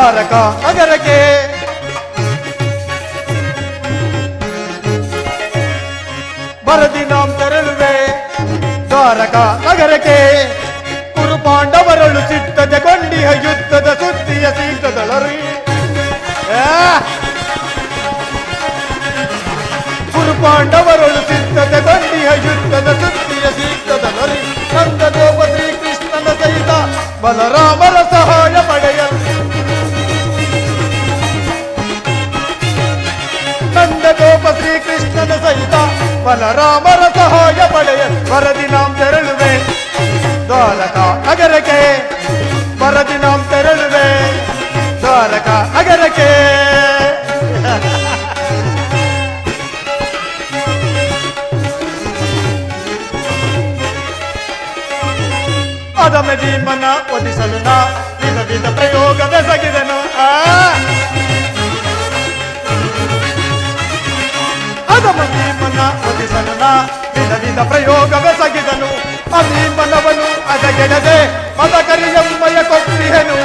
ದ್ವಾರಕಾ ನಗರಕ್ಕೆ. ಬರದಿ ನಾಂ ತೆರಳುವೆ ದ್ವಾರಕಾ ನಗರಕ್ಕೆ. ಕುರು ಪಾಂಡವರಳು ಸಿದ್ಧತೆಗೊಂಡಿಹ ಯುದ್ಧದ ಸುದ್ದಿಯ ಶೀಘ್ರದಳರಿ. ಕುರು ಪಾಂಡವರಳು ಸಿದ್ಧತೆಗೊಂಡಿಹ ಯುದ್ಧದ ಸುದ್ದಿಯ ಶೀಘ್ರದಳರಿ. ನಂದಗೋಪ ಶ್ರೀಕೃಷ್ಣನ ಸಹಿತ ಬಲರಾಮರ ಸಹಾಯ ಪಡೆಯಲು. ನಂದಗೋಪ ಶ್ರೀಕೃಷ್ಣನ ಸಹಿತ ಬಲರಾಮರ ಸಹಾಯ ಪಡೆಯಲು. ವರದಿ ನಾಂ ತೆರಳುವೆ ದ್ವಾರಕಾ ನಗರಕ್ಕೆ. ವರದಿ ನಾಂ ತೆರಳುವೆ ದ್ವಾರಕಾ ನಗರಕ್ಕೆ. ಅದಮ ಭೀಮನ ಒದಿಸಲು ನಾ ವಿಧ ವಿಧ ಪ್ರಯೋಗ ಬೆಸಗಿದನು. ಅದಮ ಭೀಮನ ಒದಿಸಲು ನಾ ವಿಧ ವಿಧ ಪ್ರಯೋಗ ಬೆಸಗಿದನು. ಅಭೀಮನವನು ಅದಗೆಡದೆ ಮದಕರಿಯಮ್ಮಯ ಕೊಂಬಿಹನು.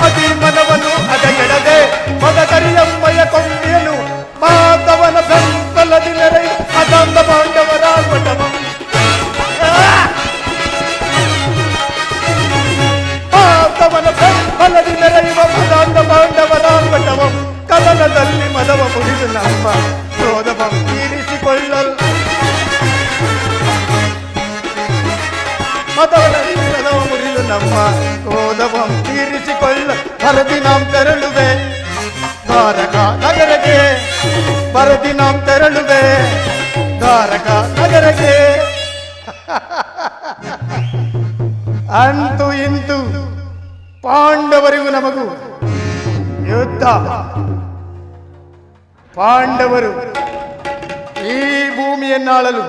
ಅಭೀಮನವನು ಅದಗೆಡದೆ ಮದಕರಿಯಮ್ಮಯ ಕೊಂಬಿಹನು. ಮಾಧವನ ಬೆಂಬಲದಿ ನೆರೆ ಅದಂದ ಪಾಂಡವರ ಪಟವ. ಮಾಧವನ ಬೆಂಬಲದಿ ನೆರೆಯುವ ಅದಂದ ಪಾಂಡವರ ಪಟವ. ಕದನದಲ್ಲಿ ಮದವ ಮುರಿದು ನಮ್ಮ ಕ್ರೋಧವಂ ತೀರಿಸಿಕೊಳ್ಳಲು. ಮದವನಲ್ಲಿ ಮದವ ಮುರಿದು ನಮ್ಮ ಕ್ರೋಧವಂ ತೀರಿಸಿಕೊಳ್ಳ. ವರದಿ ನಾಂ ತೆರಳುವೆ ದ್ವಾರಕಾ ನಗರಕ್ಕೆ. ವರದಿ ನಾಂ ತೆರಳುವೆ ದ್ವಾರಕಾ ನಗರಕ್ಕೆ. ಅಂತೂ ಇಂತೂ ಪಾಂಡವರಿಗೂ ನಮಗೂ ಯುದ್ಧ. ಪಾಂಡವರು ಈ ಭೂಮಿಯನ್ನಾಳಲು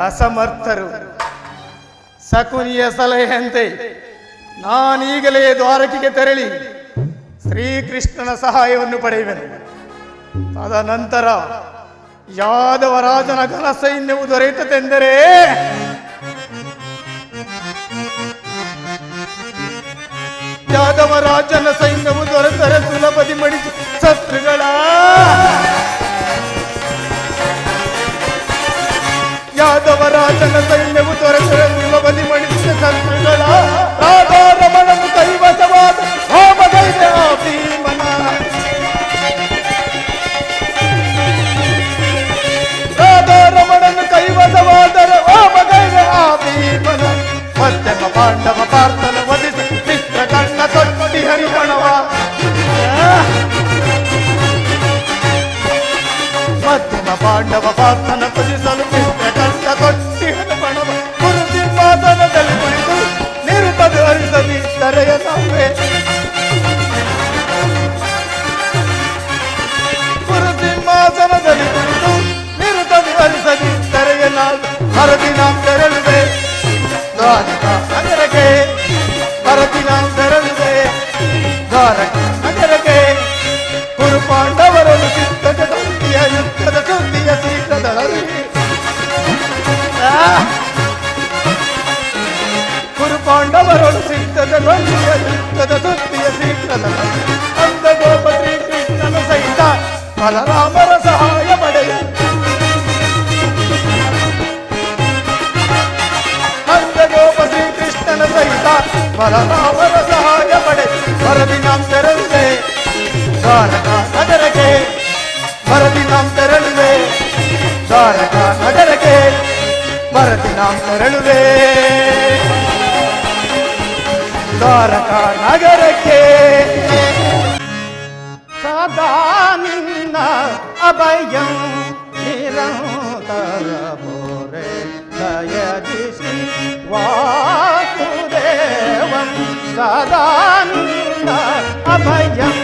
ಅಸಮರ್ಥರು. ಶಕುನಿಯ ಸಲಹೆಯಂತೆ ನಾನೀಗಲೇ ದ್ವಾರಕೆಗೆ ತೆರಳಿ ಶ್ರೀಕೃಷ್ಣನ ಸಹಾಯವನ್ನು ಪಡೆಯುವೆನು. ತದನಂತರ ಯಾದವರಾಜನ ಘನ ಸೈನ್ಯವು ದೊರೆಯುತ್ತದೆಂದರೆ ಯಾದವರಾಜನ ಸೈನ್ಯವು ದೊರೆತರೆ ಸುಲಭದಿ ಮಡಿಸಿ ಶತ್ರುಗಳ. ಯಾದವರಾಜನ ಸೈನ್ಯವು ದೊರೆತರೆ ಸುಲಭದಿ ಮಡಿಸಿದ ಶತ್ರುಗಳ. ರಾಧಾರಮಣನು ಕೈವಶವಾದ ಹೋಮಗೈದ ಭೀಮನ. ರಾಧಾರಮಣನು ಕೈವಶವಾದರ ಹೋಮಗೈದ ಭೀಮನ. ಮಧ್ಯಮ ಪಾಂಡವ ಪಾರ್ಥನ ವಧಿಸಿ ಮಿತ್ರ ಕಣ್ಣ ತೊಟ್ಟಿ ಹರಿಪಣವ. ಮಧ್ಯಮ ಪಾಂಡವ ಪಾರ್ಥನ ಪೂಜಿಸಲು ಮಿತ್ರ ಕಣ್ಣ ತೊಟ್ಟಿ ಹರಿಪಣವ. ಗುರು ಸಿಂಹಾಸನದಲ್ಲಿ ಕುಳಿತು ನಿರುತದು ಹರಿಸದಿ ತರೆಯ ನಾವೇ. ಗುರು ಸಿಂಹಾಸನದಲ್ಲಿ ಕುಳಿತು ನಿರುತದು ಹರಿಸದಿ ತರೆಯ ನಾವೇ. ವರದಿ ನಾಂ ತೆರಳುವೆ ದ್ವಾರಕಾ ನಗರಕ್ಕೆ. ವರದಿ ನಾಂ ತೆರಳುವೆ ದ್ವಾರಕಾ ನಗರಕ್ಕೆ. ಕುರು ಪಾಂಡವರನ್ನು ಸಿದ್ಧತೆಗೊಂಡಿಯ ಯುದ್ಧದ ಸುದ್ದಿಯ ಶೀಘ್ರದಳರಿ. ಕುರು ಪಾಂಡವರನ್ನು ಸಿದ್ಧತೆಗೊಂಡಿಯ ಯುದ್ಧದ ಸುದ್ದಿಯ ಶೀಘ್ರದಳರಿ. ನಂದಗೋಪ ಶ್ರೀಕೃಷ್ಣನ ಸಹಿತ ಬಲರಾಮರ ಸಹಾಯ ಪಡೆಯಲು. ನಂದಗೋಪ ಶ್ರೀಕೃಷ್ಣನ ಸಹಿತ ಬಲರಾಮರ ಸಹಾಯ ಪಡೆ. ವರದಿ ನಾಂ ತೆರಳುವೆ ದ್ವಾರಕಾ ನಗರಕ್ಕೆ. ವರದಿ ನಾಂ ತೆರಳುವೆ ದ್ವಾರಕಾ ನಗರಕ್ಕೆ. ವರದಿ ನಾಂ ತೆರಳುವೆ ದ್ವಾರಕಾ ನಗರಕ್ಕೆ. ಸದಾ ನಿನ್ನ ಅಭಯಂ ನಿರಂತರ ಬೋರೆ ದಯದಿಸಿ ವಾಸುದೇವಂ. ಸದಾ ನಿನ್ನ ಅಭಯಂ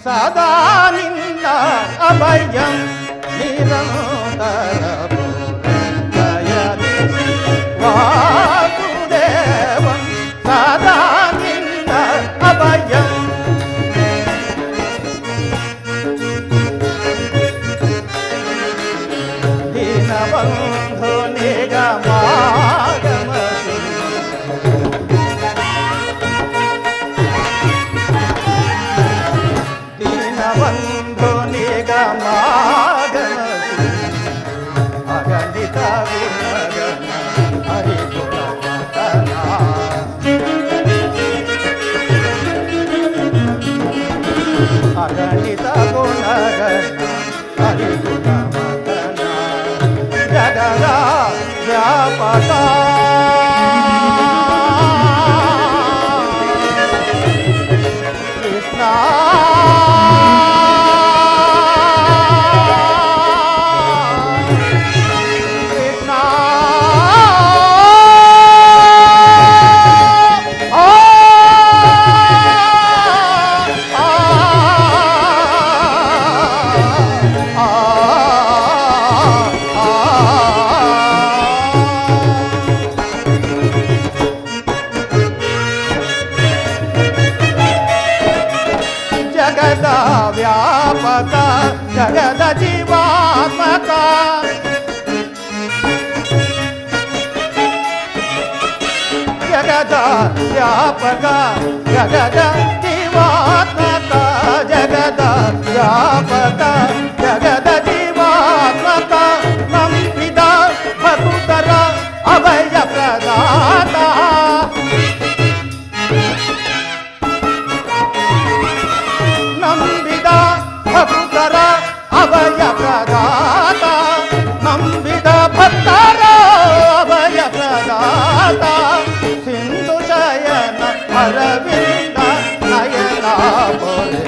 ಸದಾ ನಿನ್ನ ಅಭಯಂ ನಿರಂತರ ದಯದಿಸಿ ವಾಸುದೇವಂ. ಸದಾ ನಿನ್ನ ಅಭಯಂ ಜಗದ ವ್ಯಾಪಕ ಜಗದ ಜೀವಾತ್ಮಕ ಜಗದ ವ್ಯಾಪಕ ಜಗದ ಜೀವಾತ್ಮಕ ನಂಬಿದ ಭಕ್ತರ ಅಭಯ ಪ್ರದಾತ ನಂಬಿದ ಭಕ್ತರ ಅಭಯ ಪ್ರದಾತ ನಂಬಿದ ಭಕ್ತರ ಅಭಯ ಪ್ರದಾತ ಸಿಂಧು ಶಯನ ಅರವಿಂದ ನಯನ ಪೊರೆ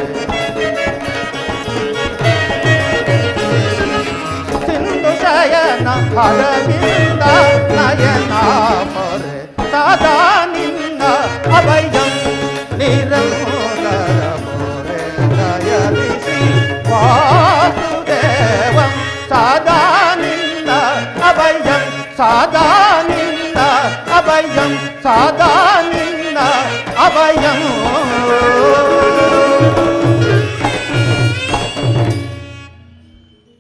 ಸಿಂಧು ಶಯನ ಅರವಿಂದ ನಯನ ಪೊರೆ ಸದಾ ನಿನ್ನ ಅಭಯಂ ನಿರಂತರ ಪೊರೆ ದಯಲಿಸಿ ವಾಸುದೇವಂ ಸದಾ ನಿನ್ನ ಅಭಯಂ ಸದಾ ನಿನ್ನ ಅಭಯಂ ಸದಾ ನಿನ್ನ ಅಭಯಂ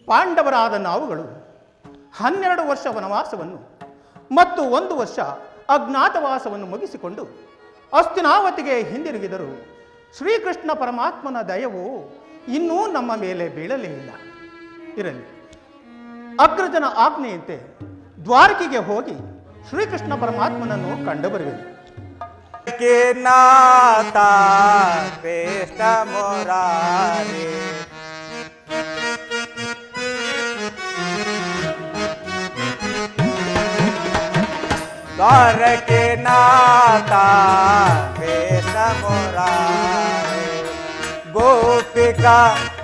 ಪಾಂಡವರಾದ ನಾವುಗಳು 12 ವರ್ಷ ವನವಾಸವನ್ನು ಮತ್ತು 1 ವರ್ಷ ಅಜ್ಞಾತವಾಸವನ್ನು ಮುಗಿಸಿಕೊಂಡು ಹಸ್ತಿನಾವತಿಗೆ ಹಿಂದಿರುಗಿದರು. ಶ್ರೀಕೃಷ್ಣ ಪರಮಾತ್ಮನ ದಯವು ಇನ್ನೂ ನಮ್ಮ ಮೇಲೆ ಬೀಳಲೇ ಇಲ್ಲ. ಇರಲಿ, ಅಗ್ರಜನ ಆಜ್ಞೆಯಂತೆ ದ್ವಾರಕೆಗೆ ಹೋಗಿ ಶ್ರೀಕೃಷ್ಣ ಪರಮಾತ್ಮನನ್ನು ಕಂಡು ಬರುವೆನು. ನಾಥ ಕೃಷ್ಣ ಮುರಾರಿ ದ್ವಾರಕೆ ನಾಥ ಕೃಷ್ಣ ಮುರಾರಿ ಗೋಪಿಕಾ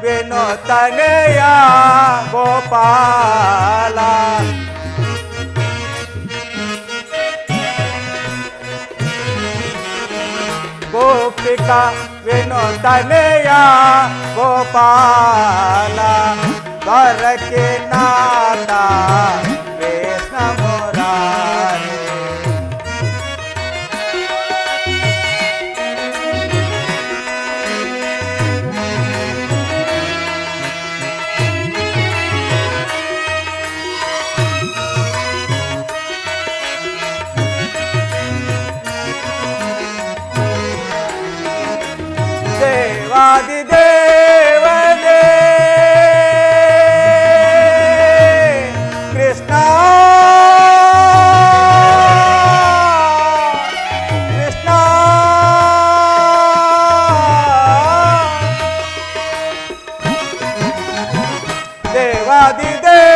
ವಿನೋತನೆಯ ಗೋಪಾಲ ಗೋಪಿಕಾ ವಿನೋತನೆಯ ಗೋಪಾಲ ದ್ವಾರಕೆ ನಾಥ ಕೃಷ್ಣ ಮುರಾರಿ ದೇವಾದಿದೇವನೇ ಕೃಷ್ಣ ಕೃಷ್ಣ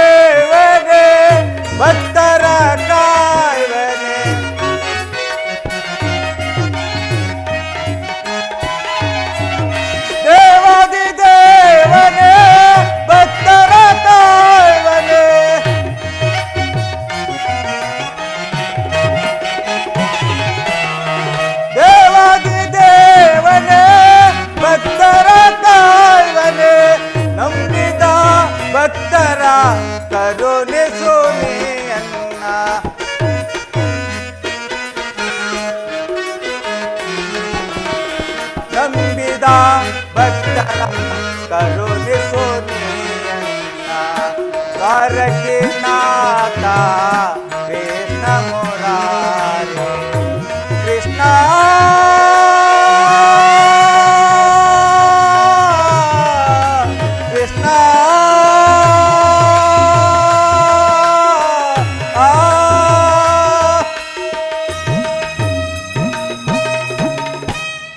ದೇವಾದಿದೇವನೇ ಭಕ್ತರ ಕಾಯುವನೇ ದೇವಾದಿದೇವನೇ ಭಕ್ತರ ಕಾಯುವನೇ ದೇವಾದಿದೇವನೇ ಭಕ್ತರ ಕಾಯುವನೇ ನಂಬಿದ ಭಕ್ತರ ಕರುಣಿಸು ನೀಯನ್ನ ನಂಬಿದ ಭಕ್ತರ ಕರುಣಿಸು ನೀಯನ್ನ ದ್ವಾರಕೆ ನಾಥ ಕೃಷ್ಣ ಮುರಾರಿ ಕೃಷ್ಣ ಕೃಷ್ಣ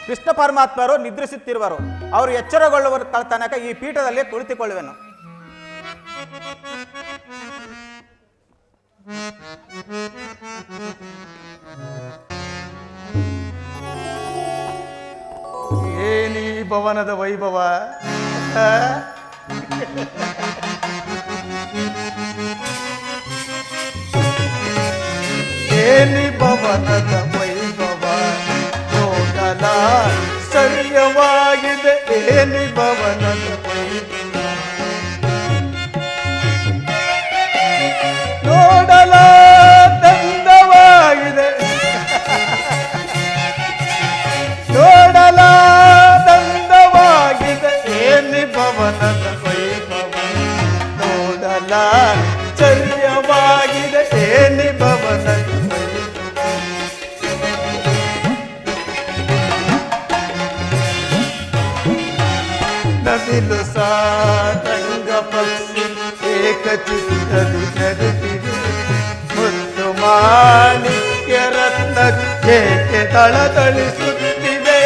ಕೃಷ್ಣ ಪರಮಾತ್ಮರು ನಿದ್ರಿಸುತ್ತಿರುವರು. ಅವರು ಎಚ್ಚರಗೊಳ್ಳುವ ತನಕ ಈ ಪೀಠದಲ್ಲಿ ಕುಳಿತುಕೊಳ್ಳುವೆನು. ಏನಿ ಭವನದ ವೈಭವ ಏನಿ ಭವನದ ವೈಭವ ನೋಡಲ ಸರಿಯವಾಗಿದೆ ಏನಿ ಭವನದ ವೈಭವ ನೋಡಲ ದಂದವಾಗಿದೆ ನೋಡಲ ದಂದವಾಗಿದೆ ಏನಿ ಭವನದ ವೈಭವ ನೋಡಲ ಚರ್ಯವಾಗಿದೆ ಏನಿ ಭವನದ ವೈಭವ ಚಿತ್ತದಿ ನಗುತ್ತಿದೆ ಮುತ್ತು ಮಾಣಿಕ್ಯ ರತ್ನ ಏಕೆ ತಳತಳಿಸುತ್ತಿದೆ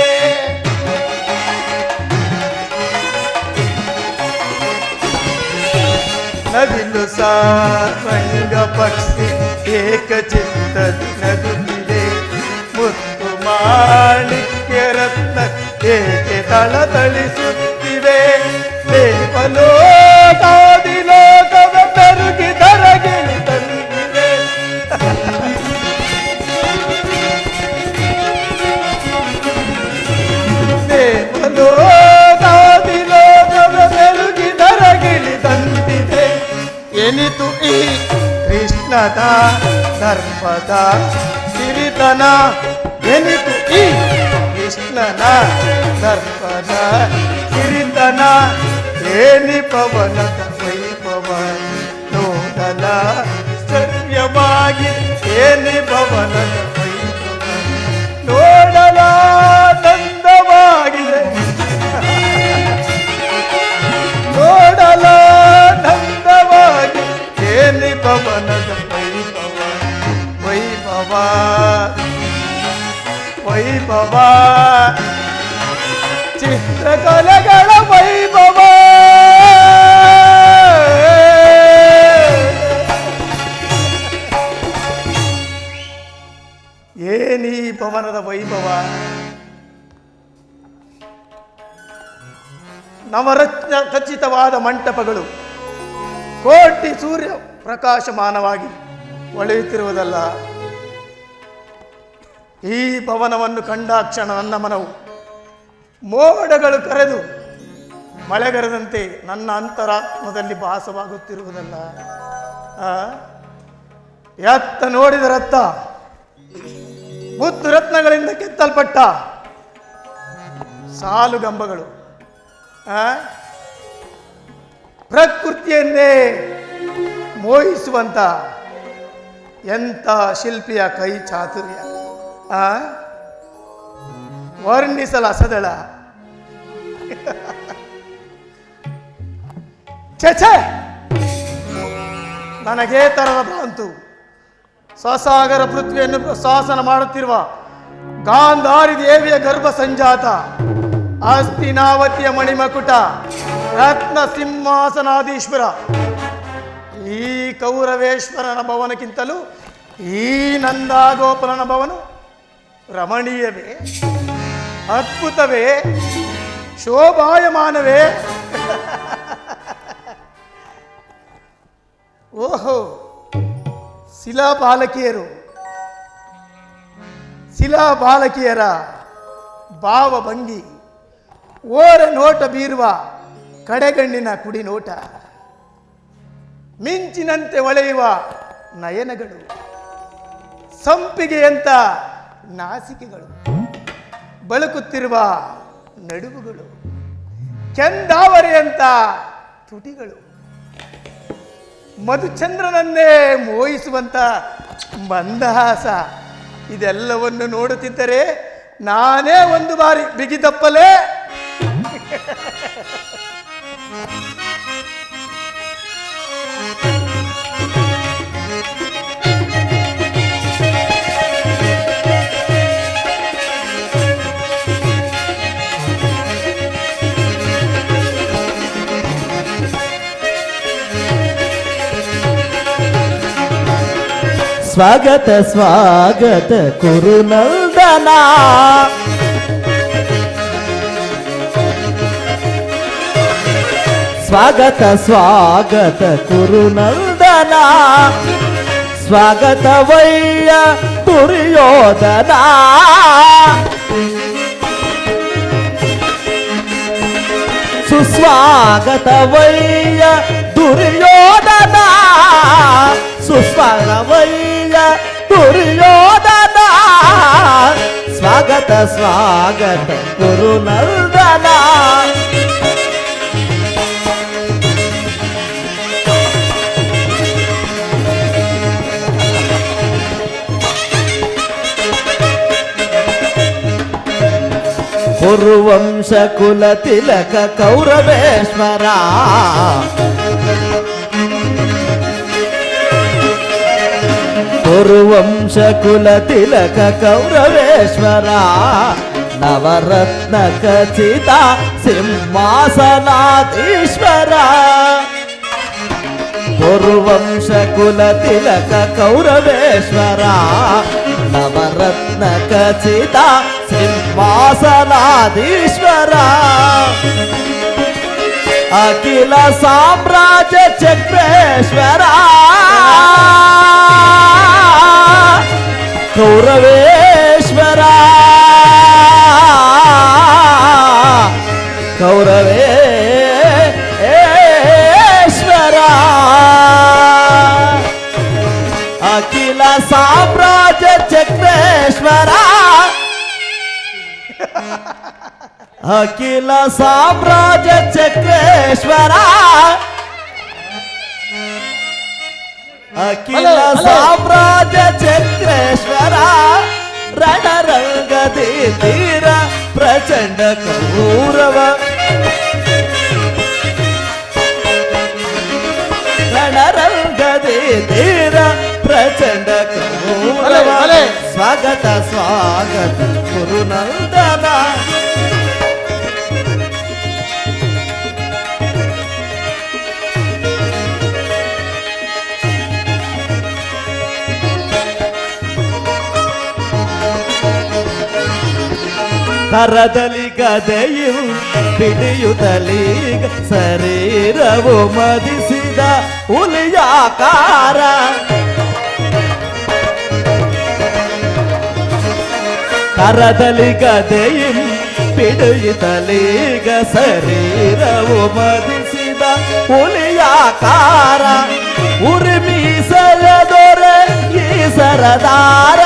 ನವಿಲು ಸಾರಂಗ ಪಕ್ಷಿ ಏಕ ಚಿತ್ತದಿ ನಗುತ್ತಿದೆ ಮುತ್ತು ಮಾಣಿಕ್ಯ ರತ್ನ ಏಕೆ ತಳತಳಿಸುತ್ತಿವೆ ದೇವಲೋಕಾದಿ ಲೋಕದ ತರುಗಿ ತರಗಿಳಿ ತಂದಿದೆ ದೇವಲೋಕಾದಿ ಲೋಕದ ತರುಗಿ ತರಗಿಳಿ ತಂದಿದೆ ಎನಿತು ಈ ಕೃಷ್ಣದ ದರ್ಪದ ಸಿರಿತನ ಎನಿತು ಈ ಕೃಷ್ಣನ ದರ್ಪದ ಸಿರಿತನ ಏನಿ ಪವನದ ವೈಭವ ನೋಡಲ ಸತ್ಯವಾಗಿ ಏನಿ ಪವನದ ವೈಭವ ನೋಡಲ ನಂದವಾಗಿದೆ ನೋಡಲ ನಂದವಾಗಿ ಏನಿ ಪವನದ ವೈಭವ ವೈಭವ ವೈಭವ ಚಿತ್ರಕಲೆಗಳ ವೈಭವ ಏನೀ ಭವನದ ವೈಭವ ನವರತ್ನ ಖಚಿತವಾದ ಮಂಟಪಗಳು ಕೋಟಿ ಸೂರ್ಯ ಪ್ರಕಾಶಮಾನವಾಗಿ ಹೊಳೆಯುತ್ತಿರುವುದಲ್ಲ ಈ ಭವನವನ್ನು ಕಂಡಾಕ್ಷಣ ನನ್ನ ಮನವು ಮೋಡಗಳು ಕರೆದು ಮಳೆಗರೆದಂತೆ ನನ್ನ ಅಂತರಾತ್ಮದಲ್ಲಿ ಭಾಸವಾಗುತ್ತಿರುವುದಲ್ಲ ಎತ್ತ ನೋಡಿದರತ್ತ ಮುತ್ತು ರತ್ನಗಳಿಂದ ಕೆತ್ತಲ್ಪಟ್ಟ ಸಾಲುಗಂಬಗಳು ಪ್ರಕೃತಿಯನ್ನೇ ಮೋಹಿಸುವಂತ ಎಂಥ ಶಿಲ್ಪಿಯ ಕೈ ಚಾತುರ್ಯ ವರ್ಣಿಸಲಸದಳ ಛೆ ನನಗೇ ತರದ ಭ್ರಾಂತು ಸ್ವಸಾಗರ ಪೃಥ್ವಿಯನ್ನು ಶಾಸನ ಮಾಡುತ್ತಿರುವ ಗಾಂಧಾರಿ ದೇವಿಯ ಗರ್ಭ ಸಂಜಾತ ಹಸ್ತಿನಾವತಿಯ ಮಣಿಮಕುಟ ರತ್ನ ಸಿಂಹಾಸನಾಧೀಶ್ವರ ಈ ಕೌರವೇಶ್ವರನ ಭವನಕ್ಕಿಂತಲೂ ಈ ನಂದಾಗೋಪಾಲನ ಭವನ ರಮಣೀಯವೇ ಅದ್ಭುತವೇ ಶೋಭಾಯಮಾನವೇ ಓಹೋ ಶಿಲಾಬಾಲಕಿಯರ ಭಾವಭಂಗಿ ಓರ ನೋಟ ಬೀರುವ ಕಡೆಗಣ್ಣಿನ ಕುಡಿ ನೋಟ ಮಿಂಚಿನಂತೆ ಹೊಳೆಯುವ ನಯನಗಳು ಸಂಪಿಗೆಯಂತ ನಾಸಿಕೆಗಳು ಬಳುಕುತ್ತಿರುವ ನಡುವುಗಳು ಕೆಂದಾವರೆಯಂತ ತುಟಿಗಳು ಮಧುಚಂದ್ರನನ್ನೇ ಮೋಹಿಸುವಂತ ಮಂದಹಾಸ ಇದೆಲ್ಲವನ್ನು ನೋಡುತ್ತಿದ್ದರೆ ನಾನೇ ಒಂದು ಬಾರಿ ಬಿಗಿದಪ್ಪಲೇ ಸ್ವಾಗತ ಸ್ವಾಗತ ಕುರುನಂದನ ಸ್ವಾಗತ ಸ್ವಾಗತ ಕುರುನಂದನ ಸ್ವಾಗತವಯ್ಯ ದುರ್ಯೋಧನ ಸುಸ್ವಾಗತವಯ್ಯ ದುರ್ಯೋಧನ ಸುಸ್ವಾಗತವಯ್ಯ ದುರ್ಯೋಧನ ಸ್ವಾಗತ ಸ್ವಾಗತ ಕುರುನಂದನ ಕುರುವಂಶ ಕುಲ ತಿಲಕ ಕೌರವೇಶ್ವರ ಕುರುವಂಶ ಕುಲ ತಿಲಕ ಕೌರವೇಶ್ವರ ನವರತ್ನ ಖಚಿತ ಸಿಂಹಾಸನಾಧೀಶ್ವರ ಕುರುವಂಶ ಕುಲ ತಿಲಕ ಕೌರವೇಶ್ವರ ನವರತ್ನ ಖಚಿತ ಸಿಂಹಾಸನಾಧೀಶ್ವರ ಅಖಿಲ ಸಾಮ್ರಾಜ್ಯ ಚಕ್ರೇಶ್ವರ ಕೌರವೇಶ್ವರ ಕೌರವೇಶ್ವರ ಅಖಿಲ ಸಾಮ್ರಾಜ್ಯ ಚಕ್ರೇಶ್ವರ ಅಖಿಲ ಸಾಮ್ರಾಜ್ಯ ಚಕ್ರೇಶ್ವರ ಅಖಿಲ ಸಾಮ್ರಾಜ್ಯ ಚಕ್ರೇಶ್ವರ ರಣರಂಗದಿ ತೀರ ಪ್ರಚಂಡ ಕೌರವ ರಣರಂಗದಿ ತೀರ ಪ್ರಚಂಡ ಕೌರವ ಸ್ವಾಗತ ಸ್ವಾಗತ ಗುರುನಂದನ ಕರದಲ್ಲಿ ಗದೆಯು ಪಿಡಿಯುತ್ತಲೀ ಶರೀರವು ಮದಿಸಿದ ಹುಲಿಯಾಕಾರ ಕರದಲ್ಲಿ ಗದೆಯು ಪಿಡಿಯುತ್ತಲೀಗ ಶರೀರವು ಮದಿಸಿದ ಹುಲಿಯಾಕಾರ ಉರಿಮೀಸಲ ದೊರೆ ಈ ಸರದಾರ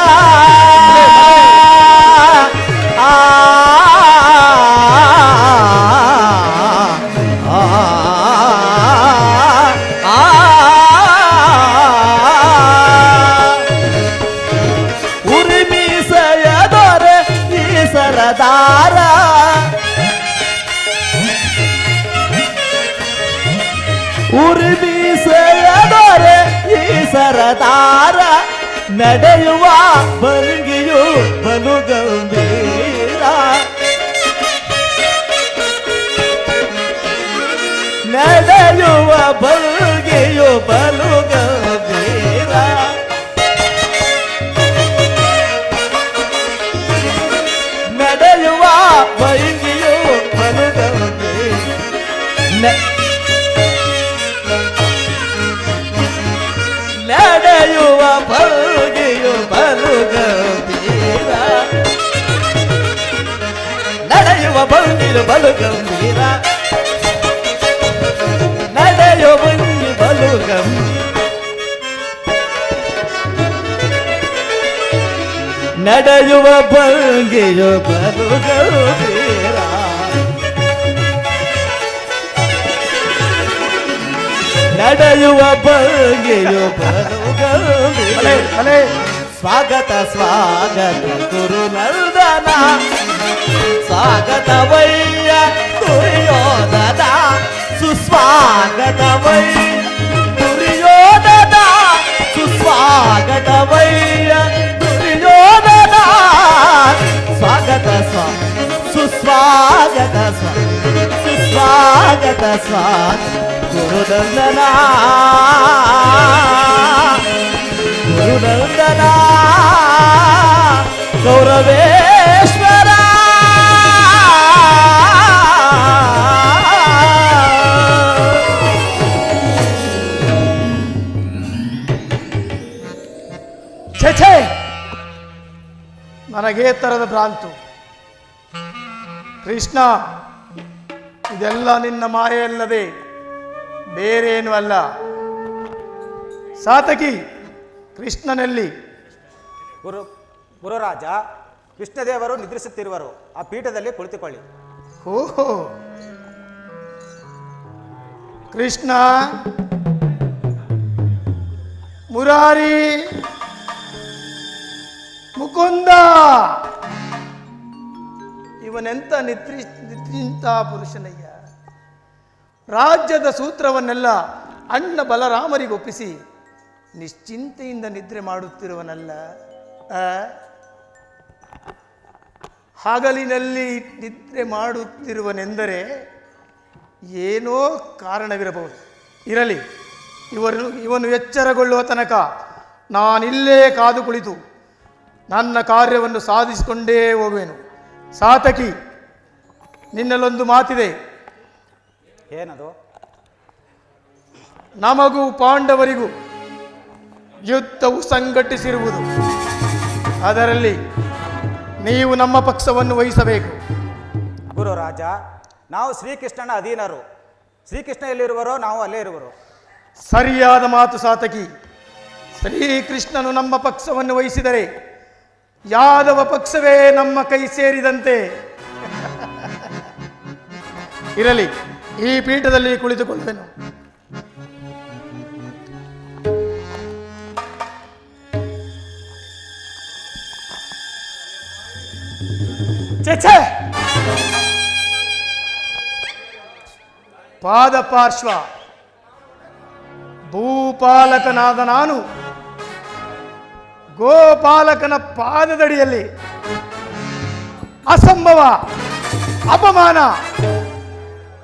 ಉರಿಮೀಸೆಯದೊರೆ ಈ ಸರದಾರ ಉರಿಮೀಸೆಯದೊರೆ ಈ ಸರದಾರ ನಡೆಯುವ ಭಂಗಿಯು ಬಲು ಗಂಭೀರ ನಡೆಯುವ ಭಂಗಿಯು ಬಲು ಗಂಭೀರ ನಡೆಯುವ ಭಂಗಿಯು ಬಲು ಗಂಭೀರ ನಡೆಯುವ ಭಂಗಿಯು ಬಲು ಗಂಭೀರ ನಡೆಯುವ ಭಂಗಿಯು ಬಲು ಗಂಭೀರ ನಡೆಯುವ ಭಂಗಿ ಬಲು ಗಂಭೀರ ನಡೆಯುವ ಭಂಗಿಯು ಬಲು ಗಂಭೀರ ನಡೆಯುವ ಭಂಗಿಯು ಬಲು ಗಂಭೀರ ಸ್ವಾಗತ ಸ್ವಾಗತ ಗುರುನಂದನ ಸ್ವಾಗತವಯ್ಯ ದುರ್ಯೋಧನ ಸುಸ್ವಾಗತವಯ್ಯ ದುರ್ಯೋಧನ ಸುಸ್ವಾಗತವಯ್ಯ ದುರ್ಯೋಧನ ಸ್ವಾಗತ ಸುಸ್ವಾಗತ ಸುಸ್ವಾಗತ ಸ್ವಾಗತ ಗುರುನಂದನ ಗುರುನಂದನ ಕೌರವೇಶ್ವರ ಛೇ ನನಗೇ ತರದ ಭ್ರಾಂತು ಕೃಷ್ಣ, ಇದೆಲ್ಲ ನಿನ್ನ ಮಾಯೆಯಲ್ಲದೆ ಬೇರೇನೂ ಅಲ್ಲ. ಸಾತಕಿ ಕೃಷ್ಣನಲ್ಲಿ ಗುರುರಾಜ, ಕೃಷ್ಣದೇವರು ನಿದ್ರಿಸುತ್ತಿರುವರು, ಆ ಪೀಠದಲ್ಲಿ ಕುಳಿತುಕೊಳ್ಳಿ. ಓಹೋ ಕೃಷ್ಣ, ಮುರಾರಿ, ಮುಕುಂದ, ಇವನೆಂತ ನಿದ್ರಿಂತ ಪುರುಷನಯ್ಯ. ರಾಜ್ಯದ ಸೂತ್ರವನ್ನೆಲ್ಲ ಅಣ್ಣ ಬಲರಾಮರಿಗೊಪ್ಪಿಸಿ ನಿಶ್ಚಿಂತೆಯಿಂದ ನಿದ್ರೆ ಮಾಡುತ್ತಿರುವನಲ್ಲ. ಆ? ಹಗಲಿನಲ್ಲಿ ನಿದ್ರೆ ಮಾಡುತ್ತಿರುವನೆಂದರೆ ಏನೋ ಕಾರಣವಿರಬಹುದು. ಇರಲಿ, ಇವನು ಎಚ್ಚರಗೊಳ್ಳುವ ತನಕ ನಾನಿಲ್ಲೇ ಕಾದು ಕುಳಿತು ನನ್ನ ಕಾರ್ಯವನ್ನು ಸಾಧಿಸಿಕೊಂಡೇ ಹೋಗುವೆನು. ಸಾತಕಿ, ನಿನ್ನಲ್ಲೊಂದು ಮಾತಿದೆ. ಏನದು? ನಮಗೂ ಪಾಂಡವರಿಗೂ ಯುದ್ಧವು ಸಂಘಟಿಸಿರುವುದು. ಅದರಲ್ಲಿ ನೀವು ನಮ್ಮ ಪಕ್ಷವನ್ನು ವಹಿಸಬೇಕು. ಗುರು ರಾಜ, ನಾವು ಶ್ರೀಕೃಷ್ಣನ ಅಧೀನರು. ಶ್ರೀಕೃಷ್ಣ ಎಲ್ಲಿರುವರೋ ನಾವು ಅಲ್ಲೇ ಇರುವರು. ಸರಿಯಾದ ಮಾತು ಸಾತಕಿ. ಶ್ರೀಕೃಷ್ಣನು ನಮ್ಮ ಪಕ್ಷವನ್ನು ವಹಿಸಿದರೆ ಯಾದವ ಪಕ್ಷವೇ ನಮ್ಮ ಕೈ ಸೇರಿದಂತೆ. ಇರಲಿ, ಈ ಪೀಠದಲ್ಲಿ ಕುಳಿತುಕೊಳ್ಳುವೆನು. ಛೆ! ಪಾದ ಪಾರ್ಶ್ವ ಭೂಪಾಲಕನಾದ ನಾನು ಗೋಪಾಲಕನ ಪಾದದಡಿಯಲ್ಲಿ ಅಸಂಭವ, ಅಪಮಾನ.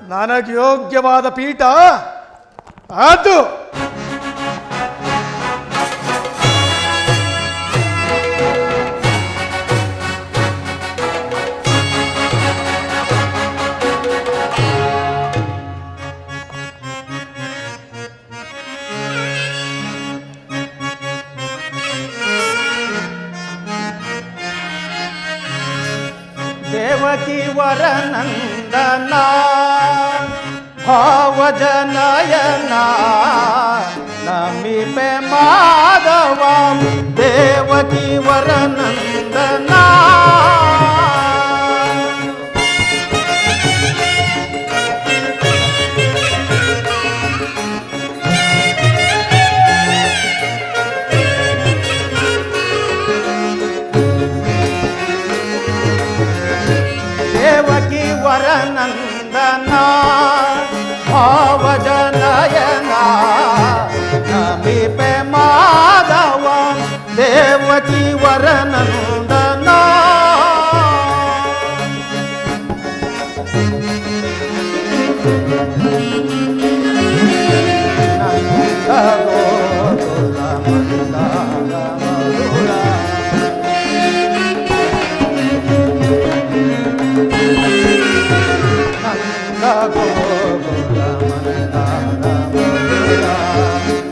ನನಗೆ ಯೋಗ್ಯವಾದ ಪೀಠ ಅದು. ದೇವಕಿ ವರನಂದನ ಭಾವಜನಯನ ನಮಿಪೆ ಮಾಧವ ದೇವಕಿ ವರನಂದನ. ದೇವಕಿ ವರನಂದನ ಭಾವಜನಯನ ನಮಿಪೆ ಮಾಧವ ದೇವಕಿ ವರನಂದನ.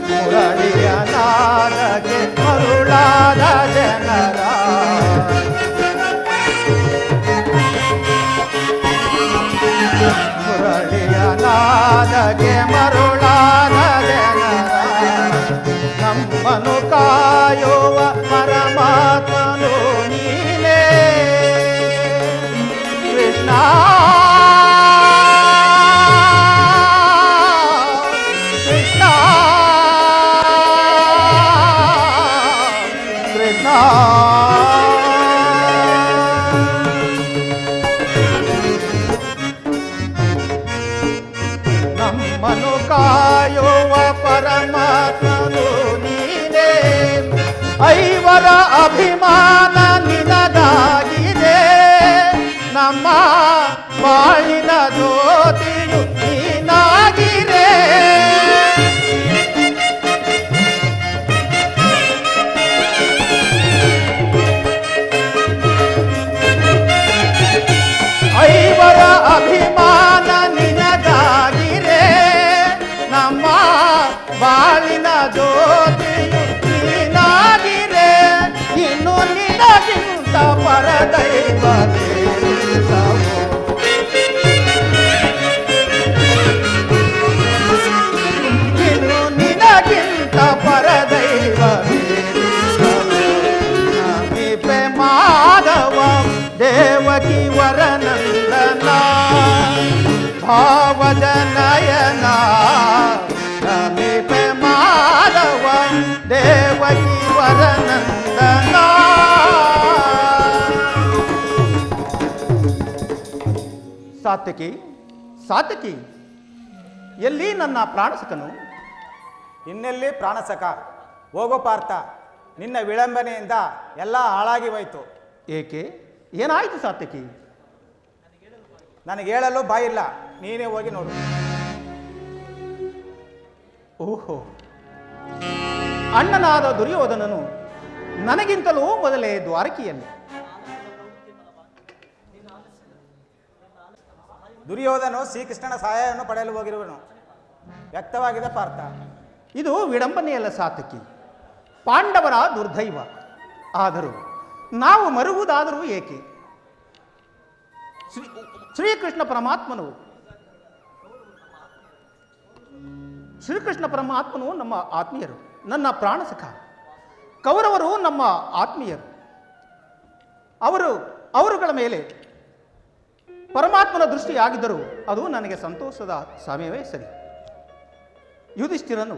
ಮುರಳಿಯ ನಾದಕ್ಕೆ ಮರುಳಾದ ಜನರ ಮುರಳಿಯ ನಾದಕ್ಕೆ ಮರುಳಾದ ಜನರ ನಮ್ಮನು ಕಾಯುವ ಪರಮಾತ್ಮನು ನೀನೇ ಕೃಷ್ಣ. ನಮ್ಮನು ಕಾಯುವ ಪರಮಾತ್ಮನು ನೀನೇ. ಐವರ ಅಭಿಮಾನ ನಿನಗಾಗಿದೆ. ನಮ್ಮ ಬಾಳಿನ ಜ್ಯೋತಿಯು ನೀನಾಗಿದೆ. ಐವರ ಅಭಿಮಾನ ನಿನಗಾಗಿರೆ. ನಮ್ಮ ಬಾಳಿನ ಜ್ಯೋತಿಯು ನೀನಾಗಿರೆ. ಇನ್ನು ನಿನಗಿಂತ ಪರದೈವ ಇನ್ನು ನಿನಗಿಂತ ಪರದೈವ ನಮಿಪೆ ಮಾಧವ ದೇವಕಿ ವರನಂದನ ಭಾವಜನಯನ ನಮಿಪೆ ಮಾಧವ ದೇವಕಿ ವರನಂದನ. ಸಾತ್ವಿಕಿ, ಸಾತ್ವಿಕಿ, ಎಲ್ಲಿ ನನ್ನ ಪ್ರಾಣಸಕನು? ಇನ್ನೆಲ್ಲಿ ಪ್ರಾಣಸಕ? ಹೋಗೋ ಪಾರ್ಥ, ನಿನ್ನ ವಿಳಂಬನೆಯಿಂದ ಎಲ್ಲ ಹಾಳಾಗಿ ಹೋಯಿತು. ಏಕೆ? ಏನಾಯಿತು ಸಾತ್ಯಕಿ? ನನಗೆ ಹೇಳಲು ಬಾಯಿಲ್ಲ, ನೀನೇ ಹೋಗಿ ನೋಡು. ಓಹೋ, ಅಣ್ಣನಾದ ದುರ್ಯೋಧನನು ನನಗಿಂತಲೂ ಮೊದಲೇ ದ್ವಾರಕೆಯಲ್ಲಿ. ದುರ್ಯೋಧನು ಶ್ರೀಕೃಷ್ಣನ ಸಹಾಯವನ್ನು ಪಡೆಯಲು ಹೋಗಿರುವನು. ವ್ಯಕ್ತವಾಗಿದೆ ಪಾರ್ಥ. ಇದು ವಿಡಂಬನೆಯಲ್ಲ ಸಾತ್ಯಕಿ, ಪಾಂಡವರ ದುರ್ದೈವ. ಆದರೂ ನಾವು ಮರುವುದಾದರೂ ಏಕೆ? ಶ್ರೀಕೃಷ್ಣ ಪರಮಾತ್ಮನು ನಮ್ಮ ಆತ್ಮೀಯರು, ನನ್ನ ಪ್ರಾಣಸಖ. ಕೌರವರು ನಮ್ಮ ಆತ್ಮೀಯರು. ಅವರುಗಳ ಮೇಲೆ ಪರಮಾತ್ಮನ ದೃಷ್ಟಿಯಾಗಿದ್ದರೂ ಅದು ನನಗೆ ಸಂತೋಷದ ಸಮಯವೇ ಸರಿ. ಯುಧಿಷ್ಠಿರನು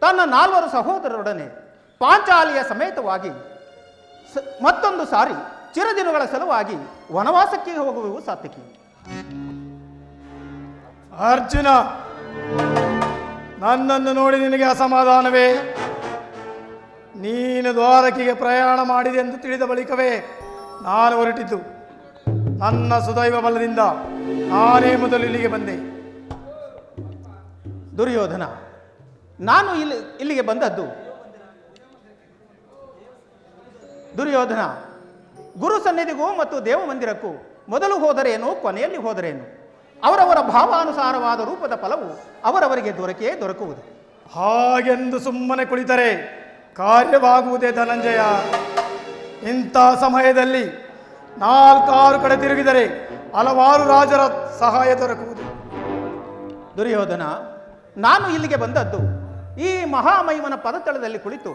ತನ್ನ 4 ಸಹೋದರರೊಡನೆ ಪಾಂಚಾಲಿಯ ಸಮೇತವಾಗಿ ಮತ್ತೊಂದು ಸಾರಿ ಚಿರದಿನಗಳ ಸಲುವಾಗಿ ವನವಾಸಕ್ಕೆ ಹೋಗುವೆವು ಸಾತ್ಯಕಿ. ಅರ್ಜುನ, ನನ್ನನ್ನು ನೋಡಿ ನಿನಗೆ ಅಸಮಾಧಾನವೇ? ನೀನು ದ್ವಾರಕೆಗೆ ಪ್ರಯಾಣ ಮಾಡಿದೆ ಎಂದು ತಿಳಿದ ಬಳಿಕವೇ ನಾನು ಹೊರಟಿದ್ದು. ನನ್ನ ಸುದೈವ ಬಲದಿಂದ ನಾನೇ ಮೊದಲು ಇಲ್ಲಿಗೆ ಬಂದೆ. ದುರ್ಯೋಧನ, ನಾನು ಇಲ್ಲಿಗೆ ಬಂದದ್ದು ದುರ್ಯೋಧನ, ಗುರು ಸನ್ನಿಧಿಗೂ ಮತ್ತು ದೇವ ಮಂದಿರಕ್ಕೂ ಮೊದಲು ಹೋದರೇನು, ಕೊನೆಯಲ್ಲಿ ಹೋದರೇನು, ಅವರವರ ಭಾವಾನುಸಾರವಾದ ರೂಪದ ಫಲವು ಅವರವರಿಗೆ ದೊರಕುವುದು. ಹಾಗೆಂದು ಸುಮ್ಮನೆ ಕುಳಿತರೆ ಕಾರ್ಯವಾಗುವುದೇ ಧನಂಜಯ. ಇಂಥ ಸಮಯದಲ್ಲಿ 4-6 ಕಡೆ ತಿರುಗಿದರೆ ಹಲವಾರು ರಾಜರ ಸಹಾಯ ದೊರಕುವುದು. ದುರ್ಯೋಧನ, ನಾನು ಇಲ್ಲಿಗೆ ಬಂದದ್ದು ಈ ಮಹಾಮಹಿಮನ ಪದತಳದಲ್ಲಿ ಕುಳಿತು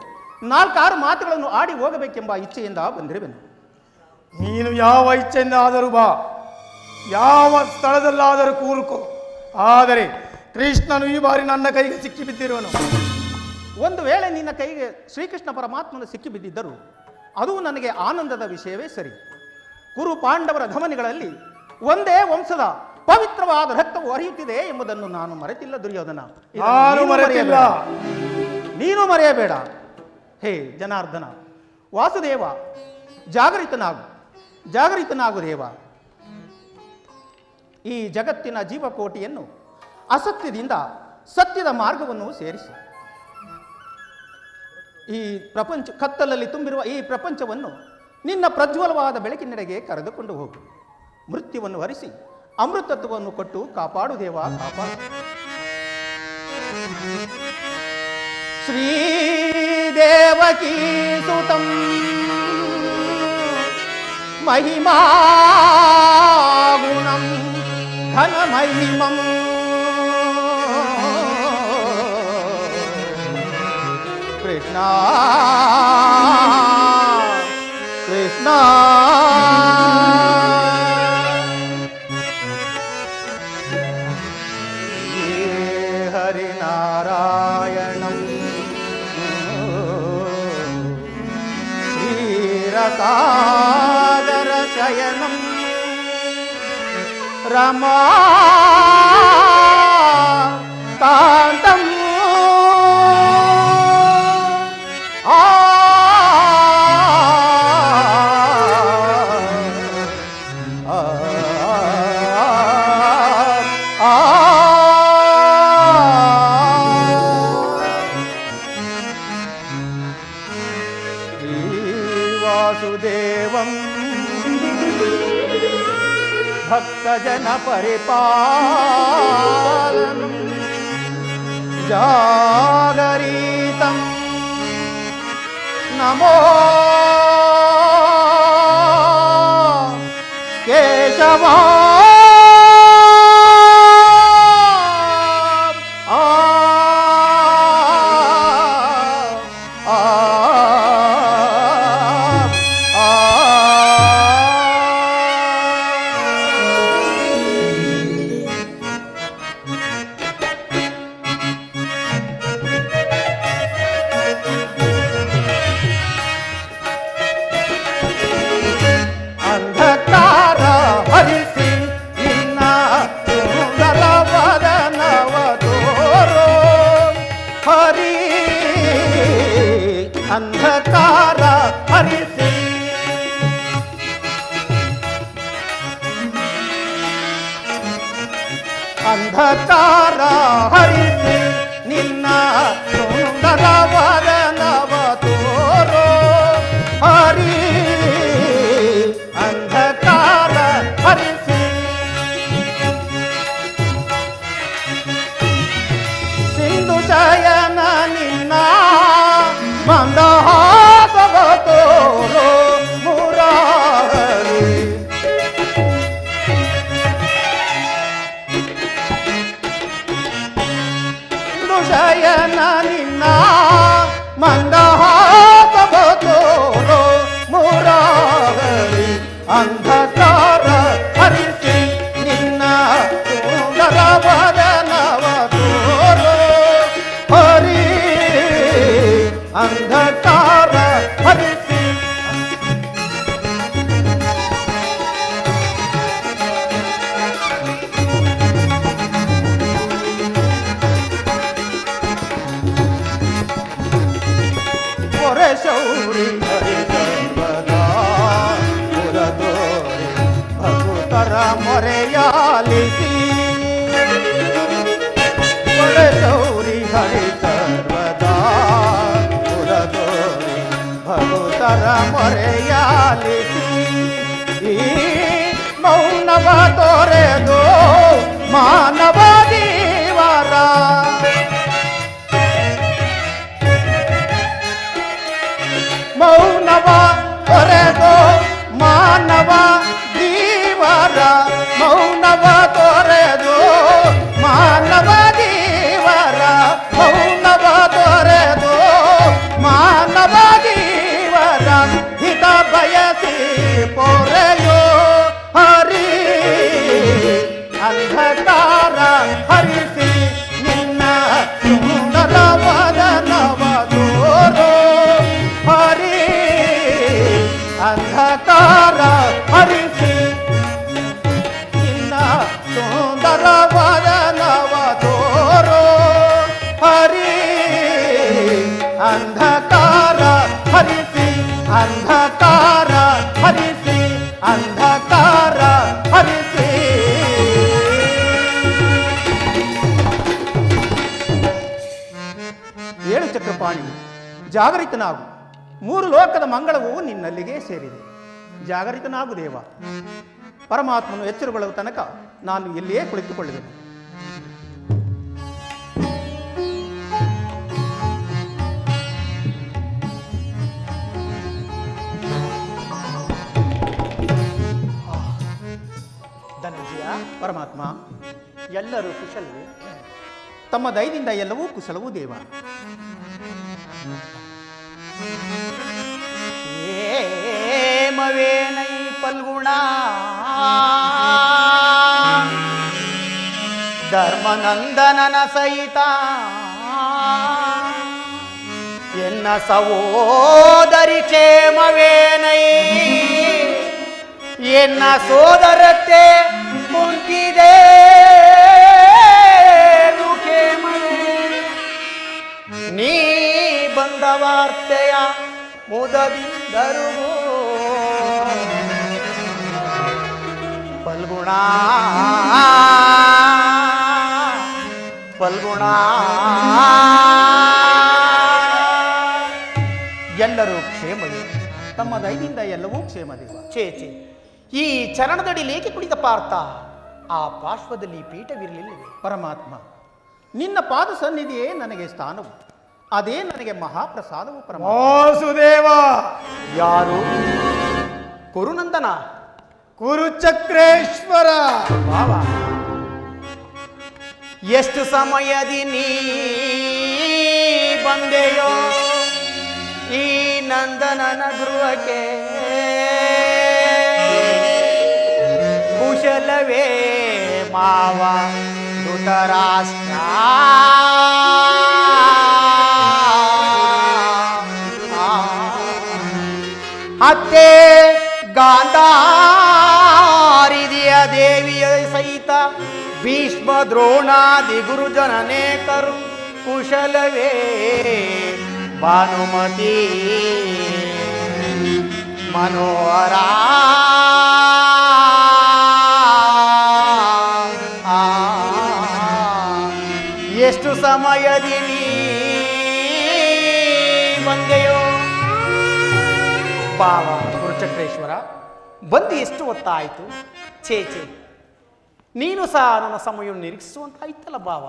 4-6 ಮಾತುಗಳನ್ನು ಆಡಿ ಹೋಗಬೇಕೆಂಬ ಇಚ್ಛೆಯಿಂದ ಬಂದಿರುವೆನು. ನೀನು ಯಾವ ಇಚ್ಛೆಯಿಂದ ಆದರೂ ಬಾ, ಯಾವ ಸ್ಥಳದಲ್ಲಾದರೂ ಕೂರುಕೋ. ಆದರೆ ಕೃಷ್ಣನು ಈ ಬಾರಿ ನನ್ನ ಕೈಗೆ ಸಿಕ್ಕಿಬಿದ್ದಿರುವನು. ಒಂದು ವೇಳೆ ನಿನ್ನ ಕೈಗೆ ಶ್ರೀಕೃಷ್ಣ ಪರಮಾತ್ಮನು ಸಿಕ್ಕಿಬಿದ್ದಿದ್ದರೂ ಅದು ನನಗೆ ಆನಂದದ ವಿಷಯವೇ ಸರಿ. ಕುರು ಪಾಂಡವರ ಧಮನಿಗಳಲ್ಲಿ ಒಂದೇ ವಂಶದ ಪವಿತ್ರವಾದ ರಕ್ತವು ಹರಿಯುತ್ತಿದೆ ಎಂಬುದನ್ನು ನಾನು ಮರೆತಿಲ್ಲ ದುರ್ಯೋಧನ. ನೀನು ಮರೆಯಬೇಡ. ಹೇ ಜನಾರ್ದನ, ವಾಸುದೇವ, ಜಾಗರಿತನಾಗು ದೇವ. ಈ ಜಗತ್ತಿನ ಜೀವಕೋಟಿಯನ್ನು ಅಸತ್ಯದಿಂದ ಸತ್ಯದ ಮಾರ್ಗವನ್ನು ಸೇರಿಸಿ ಈ ಕತ್ತಲಲ್ಲಿ ತುಂಬಿರುವ ಈ ಪ್ರಪಂಚವನ್ನು ನಿನ್ನ ಪ್ರಜ್ವಲವಾದ ಬೆಳಕಿನೆಡೆಗೆ ಕರೆದುಕೊಂಡು ಹೋಗು. ಮೃತ್ಯುವನ್ನು ಹರಿಸಿ ಅಮೃತತ್ವವನ್ನು ಕೊಟ್ಟು ಕಾಪಾಡು ದೇವ, ಕಾಪಾಡು. ಶ್ರೀದೇವಕೀ ಸುತಂ ಮಹಿಮಾ ಗುಣಂ ಘನ ಮಹಿಮಂ ಕೃಷ್ಣ ಕೃಷ್ಣ ಹರಿನಾರಾಯಣಂ ಕ್ಷೀರಸಾಗರ ಶಯನಂ ರಮಾ ಕಾಂತಂ ವಾಸುದೇವಂ ಭಕ್ತಜನ ಪರಿಪಾಲನಂ ಜಾಗರಿತಂ ನಮೋ ಕೇಶವ ಅಂಧಕಾರ ಹರಿಸಿ ಅಂಧಕಾರ ಹರಿಸಿ ನಿನ್ನ ಸುಂದರವಾದ ನವ ತೋರೋ ಹರಿ ಅಂಧಕಾರ ಹರಿಸಿ ಸಿಂಧು ಶಯನ ನಿನ್ನ ಮಂದಹಾಸವ ತೋರೋ ಮುರಾರಿ ಸಿಂಧು ಶಯನ ನಿನ್ನ ಮಂದಹಾಸವ ತೋರೋ ಮುರಾರಿ ಅಂಧಕಾರ ಹರಿಸಿ ನಿನ್ನ ಸುಂದರವಾದ ನವ ತೋರೋ ಹರಿ ಅಂಧಕಾರ ಹರಿಸಿ ಹೊರೆ ಶೌರಿ ಹರಿ ಸರ್ವದಾ ಪುರದೋರೆ ಭಕ್ತರ ಮೊರೆಯಾಲಿಸಿ ಹೊರೆ ಶೌರಿ ಹರಿ ಸರ್ವದಾ ಪುರದೋರೆ ಭಕ್ತರ ಮೊರೆಯಾಲಿಸಿ ಈ ಮೌನವ ತೋರೆದು ಮಾನವ ದೇವರ ಮೌನವ ತೊರೆದು ಮಾನವ ಜೀವರ ಮೌನವ ತೊರೆದು ಮಾನವ ಜೀವರ ಮೌನವ ತೊರೆದು ಮಾನವ ಜೀವರ ಹಿತ ಬಯಸಿ ಪೊರೆಯೋ ಹರಿ ಅಂಧಕಾರ ಹರಿಸಿ ನಿನ್ನ ಸುಂದರವಾದ ನವ ತೋರೋ ಹರಿ ಅಂಧಕಾರ ಹರಿಸಿ ನಿನ್ನ ಸುಂದರವಾದ ನವ ತೋರೋ ಹರಿ ಅಂಧಕಾರ ಹರಿಸಿ ಅಂಧಕಾರ ಹರಿಸಿ ಅಂಧಕಾರ ಹರಿಸಿ ಏಳು ಚಕ್ರಪಾಣಿ ಜಾಗರಿತನಾಗು ಮೂರು ಲೋಕದ ಮಂಗಳವು ನಿನ್ನಲ್ಲಿಗೆ ಸೇರಿದೆ ಜಾಗರಿತನಾಗು ದೇವ ಪರಮಾತ್ಮನು ಎಚ್ಚರಗೊಳ್ಳುವ ತನಕ ನಾನು ಇಲ್ಲಿಯೇ ಕುಳಿತುಕೊಳ್ಳುವೆನು ಧನಂಜಯ, ಪರಮಾತ್ಮ ಎಲ್ಲರೂ ಕುಶಲವೇ? ತಮ್ಮ ದಯದಿಂದ ಎಲ್ಲವೂ ಕುಶಲವೂ ದೇವ ಏಮವೇನೈ ಪಲ್ಗುಣ ಧರ್ಮನಂದನನ ಸಹಿತ ಎನ್ನ ಸಹೋದರಿ ಕ್ಷೇಮವೇನೈ ಎನ್ನ ಸೋದರತೆ ಕುಂತಿದೆ ನೀ ಬಂದ ವಾರ್ತೆಯ ಮುದದಿಂದರು ಫಲ್ಗುಣ ಫಲ್ಗುಣ ಎಲ್ಲರೂ ಕ್ಷೇಮವೇ? ತಮ್ಮ ದಯದಿಂದ ಎಲ್ಲವೂ ಕ್ಷೇಮ ದೇವ ಚೇಚೆ, ಈ ಚರಣದಡಿಲೇಕೆ ಕುಳಿತ ಪಾರ್ಥ? ಆ ಪಾರ್ಶ್ವದಲ್ಲಿ ಪೀಠವಿರಲಿಲ್ಲವೇ? ಪರಮಾತ್ಮ ನಿನ್ನ ಪಾದ ಸನ್ನಿಧಿಯೇ ನನಗೆ ಸ್ಥಾನವು, ಅದೇ ನನಗೆ ಮಹಾಪ್ರಸಾದವು. ಪರಮಾತ್ಮ ವಾಸುದೇವ ಯಾರು? ಕುರುನಂದನ? ಕುರುಚಕ್ರೇಶ್ವರ ಭಾವ, ಎಷ್ಟು ಸಮಯದಿ ನೀ ಬಂದೆಯೋ ಈ ನಂದನನ ಗೃಹಕ್ಕೆ? ಕುಶಲವೇ ಮಾವ ಧೃತರಾಷ್ಟ್ರ? ಅತ್ತೆ ಗಾಂಧಾರಿದಿಯ ದೇವಿಯ ಸಹಿತ ಭೀಷ್ಮ ದ್ರೋಣಾದಿ ಗುರುಜನನೇಕರು ಕುಶಲವೇ ಭಾನುಮತಿ ಮನೋಹರ? ತಡದಿ ನೀ ಬಂದೆಯೋ ಬಾವ ಗುರುಚಕ್ರೇಶ್ವರ ಬಂದು ಎಷ್ಟು ಹೊತ್ತಾಯಿತು? ಛೇ ಛೇ, ನೀನು ಸಹ ನನ್ನ ಸಮಯವನ್ನು ನಿರೀಕ್ಷಿಸುವಂತಾಯ್ತಲ್ಲ ಬಾವ.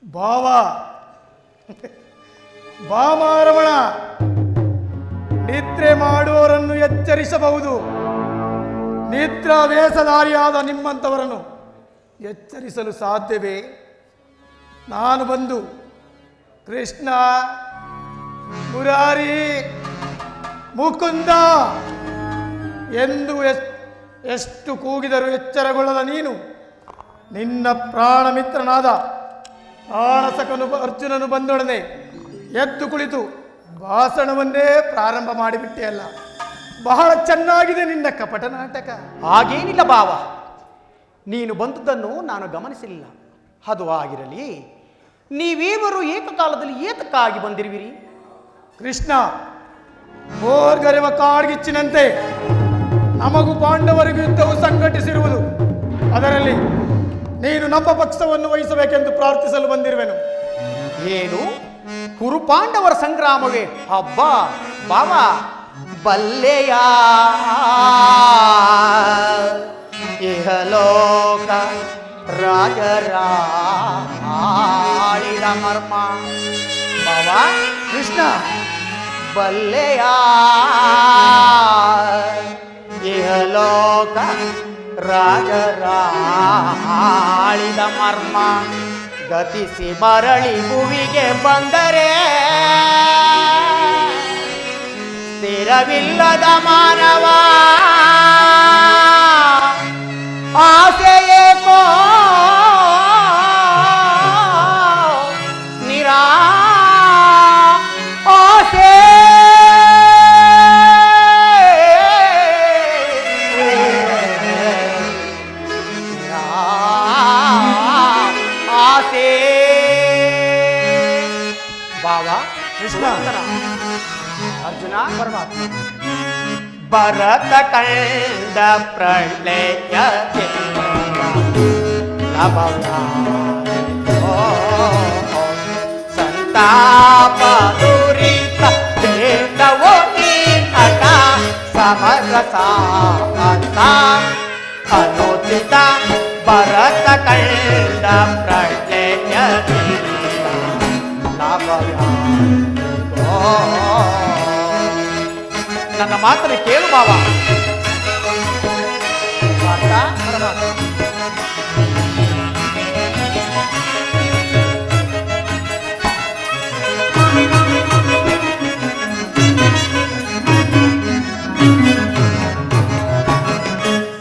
ಭಾವ ಭಾಮಾರಮಣ, ನಿದ್ರೆ ಮಾಡುವವರನ್ನು ಎಚ್ಚರಿಸಬಹುದು, ನಿದ್ರಾವೇಶಧಾರಿಯಾದ ನಿಮ್ಮಂಥವರನ್ನು ಎಚ್ಚರಿಸಲು ಸಾಧ್ಯವೇ? ನಾನು ಬಂದು ಕೃಷ್ಣ, ಮುರಾರಿ, ಮುಕುಂದ ಎಂದು ಎಷ್ಟು ಕೂಗಿದರೂ ಎಚ್ಚರಗೊಳ್ಳದ ನೀನು ನಿನ್ನ ಪ್ರಾಣ ಮಿತ್ರನಾದ ಪ್ರಾಣಸಕನು ಅರ್ಜುನನು ಬಂದೊಡನೆ ಎದ್ದು ಕುಳಿತು ಭಾಷಣವನ್ನೇ ಪ್ರಾರಂಭ ಮಾಡಿಬಿಟ್ಟೆಯಲ್ಲ. ಬಹಳ ಚೆನ್ನಾಗಿದೆ ನಿನ್ನ ಕಪಟ ನಾಟಕ. ಹಾಗೇನಿಲ್ಲ ಬಾವ, ನೀನು ಬಂದುದನ್ನು ನಾನು ಗಮನಿಸಲಿಲ್ಲ. ಅದು ಆಗಿರಲಿ, ನೀವೀವರು ಏಕಕಾಲದಲ್ಲಿ ಏತಕ್ಕಾಗಿ ಬಂದಿರುವಿರಿ? ಕೃಷ್ಣ, ಓರ್ಗರೆವ ಕಾಡ್ಗಿಚ್ಚಿನಂತೆ ನಮಗೂ ಪಾಂಡವರಿಗೂ ಯುದ್ಧವು ಸಂಘಟಿಸಿರುವುದು. ಅದರಲ್ಲಿ ನೀನು ನಮ್ಮ ಪಕ್ಷವನ್ನು ವಹಿಸಬೇಕೆಂದು ಪ್ರಾರ್ಥಿಸಲು ಬಂದಿರುವೆನು. ಏನು ಕುರುಪಾಂಡವರ ಸಂಗ್ರಾಮವೇ? ಹಬ್ಬ ಬಾವ, ಬಲ್ಲೆಯ ಇಹಲೋಕ ರಾಜರಾಳಿದ ಮರ್ಮ. ಬಾವ ಕೃಷ್ಣ, ಬಲ್ಲೆಯ ಇಹಲೋಕ ರಾಜರಾಳಿದ ಮರ್ಮ. ಗತಿಸಿ ಮರಳಿ ಭುವಿಗೆ ಬಂದರೆ ಸ್ಥಿರವಿಲ್ಲದ ಮಾನವ ಆಸೆಯೇಕೋ ನಿರಾ ಆಸೆ ಆಸೆ. ಬಾವ ಕೃಷ್ಣ, ಅರ್ಜುನ ಪರಮಾತ್ಮ ಭರತ ಕಂಡ ಪ್ರಳಯ ಸಂತಾಪ ದುರಿತ ದೇವೋ ನೀಟ ಸಮರಸ ಅನುಚಿತ ಭರತ ಕಂಡ ಪ್ರಳಯ ನನ್ನ ಮಾತನ್ನು ಕೇಳು ಬಾವ.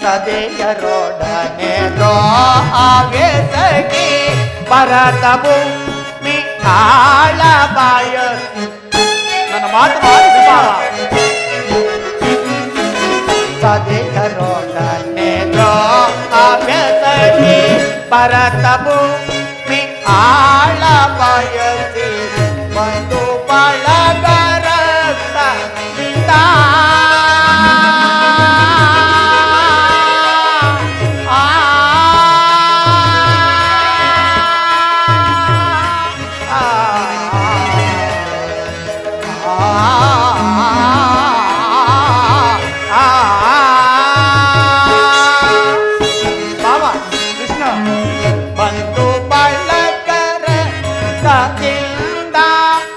ಸದೆಯರೊಡನೆ ಆವೇಸಗಿ ಭರತ ಭೂಮಿ ಆಳ ಬಾಯ. ನನ್ನ ಮಾತು ಮಾಡಿಸಿ ಬಾವ. ಸದೆಯರೊಡನೆ ಆವೇಸಗಿ ಭರತ ಭೂಮಿ ಆಳ ಬಯಸಿ ಬಂದು ಬಳಗರತ್ತ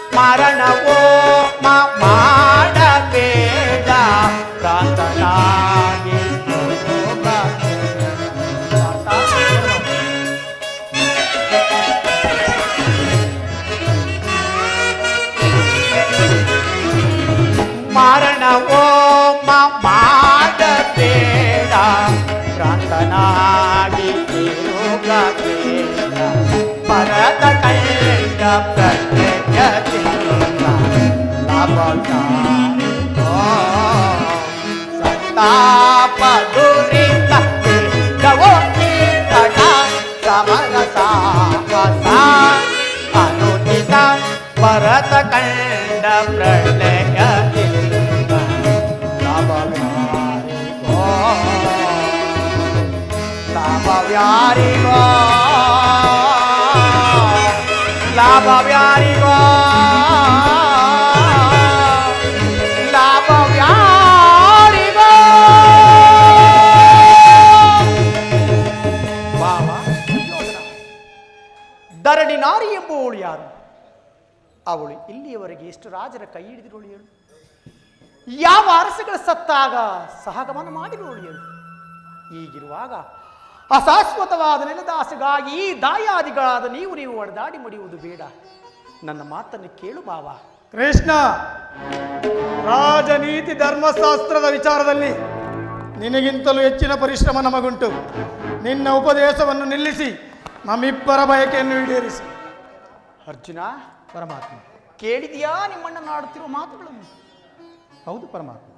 ಮರಣವೋ ಮಾಡಬೇಡ ಪ್ರಾಂತನಾಗಿ ಮರಣವೋ ಮಾಡಬೇಡ ಪ್ರಾಂತನಾಗಿ ತಿರುಗಬೇಡ ಭರತ ಕಂಡ ಪ್ರತ್ಯಯ ಸಂತಾಪ ದುರಿತ ಸಮರಸ ಅನುಚಿತ ಭರತ ಕಂಡ ಪ್ರಳಯ ಲಾಭವ್ಯಾರಿಗೋ ಲಾಭ ಲಾಭವ್ಯಾರಿಗೋ ಲಾಭವ್ಯಾರಿಗೋ ಬಾವ ದುರ್ಯೋಧನ, ಧರಣಿ ನಾರಿ ಎಂಬುವಳು ಯಾರು? ಅವಳು ಇಲ್ಲಿಯವರೆಗೆ ಎಷ್ಟು ರಾಜರ ಕೈ ಹಿಡಿದಿರೋಳು ಹೇಳು? ಯಾವ ಅರಸುಗಳ ಸತ್ತಾಗ ಸಹಗಮನ ಮಾಡಿರೋಳು ಹೇಳು? ಹೀಗಿರುವಾಗ ಅಶಾಶ್ವತವಾದ ನೆಲದಾಸೆಗಾಗಿ ದಾಯಾದಿಗಳಾದ ನೀವು ಹೊಡೆದಾಡಿ ಮಡಿಯುವುದು ಬೇಡ. ನನ್ನ ಮಾತನ್ನು ಕೇಳು ಬಾವ. ಕೃಷ್ಣ, ರಾಜನೀತಿ ಧರ್ಮಶಾಸ್ತ್ರದ ವಿಚಾರದಲ್ಲಿ ನಿನಗಿಂತಲೂ ಹೆಚ್ಚಿನ ಪರಿಶ್ರಮ ನಮಗುಂಟು. ನಿನ್ನ ಉಪದೇಶವನ್ನು ನಿಲ್ಲಿಸಿ ನಮ್ಮಿಬ್ಬರ ಬಯಕೆಯನ್ನು ಈಡೇರಿಸಿ. ಅರ್ಜುನ, ಪರಮಾತ್ಮ. ಕೇಳಿದೆಯಾ ನಿಮ್ಮಣ್ಣನಾಡುತ್ತಿರುವ ಮಾತುಗಳನ್ನು? ಹೌದು ಪರಮಾತ್ಮ.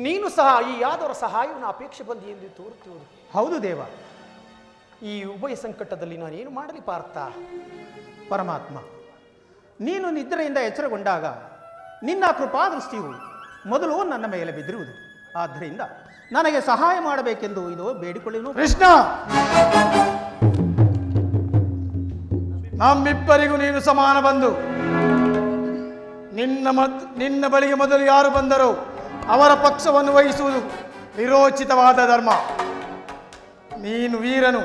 ನೀನು ಸಹ ಈ ಯಾದವರ ಸಹಾಯವನ್ನು ಅಪೇಕ್ಷೆ ಬಂದಿ ಎಂದು ತೋರುತ್ತಿರುವುದು. ಹೌದು ದೇವ. ಈ ಉಭಯ ಸಂಕಟದಲ್ಲಿ ನಾನೇನು ಮಾಡಲಿ ಪಾರ್ಥ? ಪರಮಾತ್ಮ, ನೀನು ನಿದ್ರೆಯಿಂದ ಎಚ್ಚರಗೊಂಡಾಗ ನಿನ್ನ ಕೃಪಾದೃಷ್ಟಿಯು ಮೊದಲು ನನ್ನ ಮೇಲೆ ಬಿದ್ದಿರುವುದು. ಆದ್ದರಿಂದ ನನಗೆ ಸಹಾಯ ಮಾಡಬೇಕೆಂದು ಇದು ಬೇಡಿಕೊಳ್ಳೇನು? ಕೃಷ್ಣ, ನಮ್ಮಿಬ್ಬರಿಗೂ ನೀನು ಸಮಾನ ಬಂಧು. ನಿನ್ನ ಬಳಿಗೆ ಮೊದಲು ಯಾರು ಬಂದರೋ ಅವರ ಪಕ್ಷವನ್ನು ವಹಿಸುವುದು ವಿರೋಚಿತವಾದ ಧರ್ಮ. ನೀನು ವೀರನು,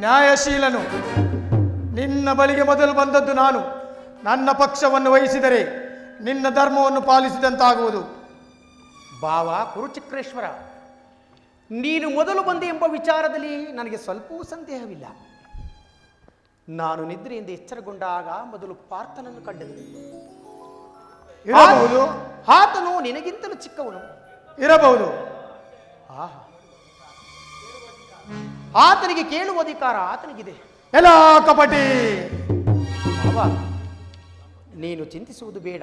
ನ್ಯಾಯಶೀಲನು. ನಿನ್ನ ಬಳಿಗೆ ಮೊದಲು ಬಂದದ್ದು ನಾನು. ನನ್ನ ಪಕ್ಷವನ್ನು ವಹಿಸಿದರೆ ನಿನ್ನ ಧರ್ಮವನ್ನು ಪಾಲಿಸಿದಂತಾಗುವುದು. ಭಾವ ಕುರುಚಕ್ರೇಶ್ವರ, ನೀನು ಮೊದಲು ಬಂದೆ ಎಂಬ ವಿಚಾರದಲ್ಲಿ ನನಗೆ ಸ್ವಲ್ಪವೂ ಸಂದೇಹವಿಲ್ಲ. ನಾನು ನಿದ್ರೆಯಿಂದ ಎಚ್ಚರಗೊಂಡಾಗ ಮೊದಲು ಪಾರ್ಥನನ್ನು ಕಂಡನು. ಇರಬಹುದು, ಆತನು ನಿನಗಿಂತಲೂ ಚಿಕ್ಕವನು. ಇರಬಹುದು. ಆಹಾ, ಆತನಿಗೆ ಕೇಳುವ ಅಧಿಕಾರ ಆತನಿಗಿದೆ. ಎಲ್ಲ ಕಪಟಿ. ಭಾವ, ನೀನು ಚಿಂತಿಸುವುದು ಬೇಡ.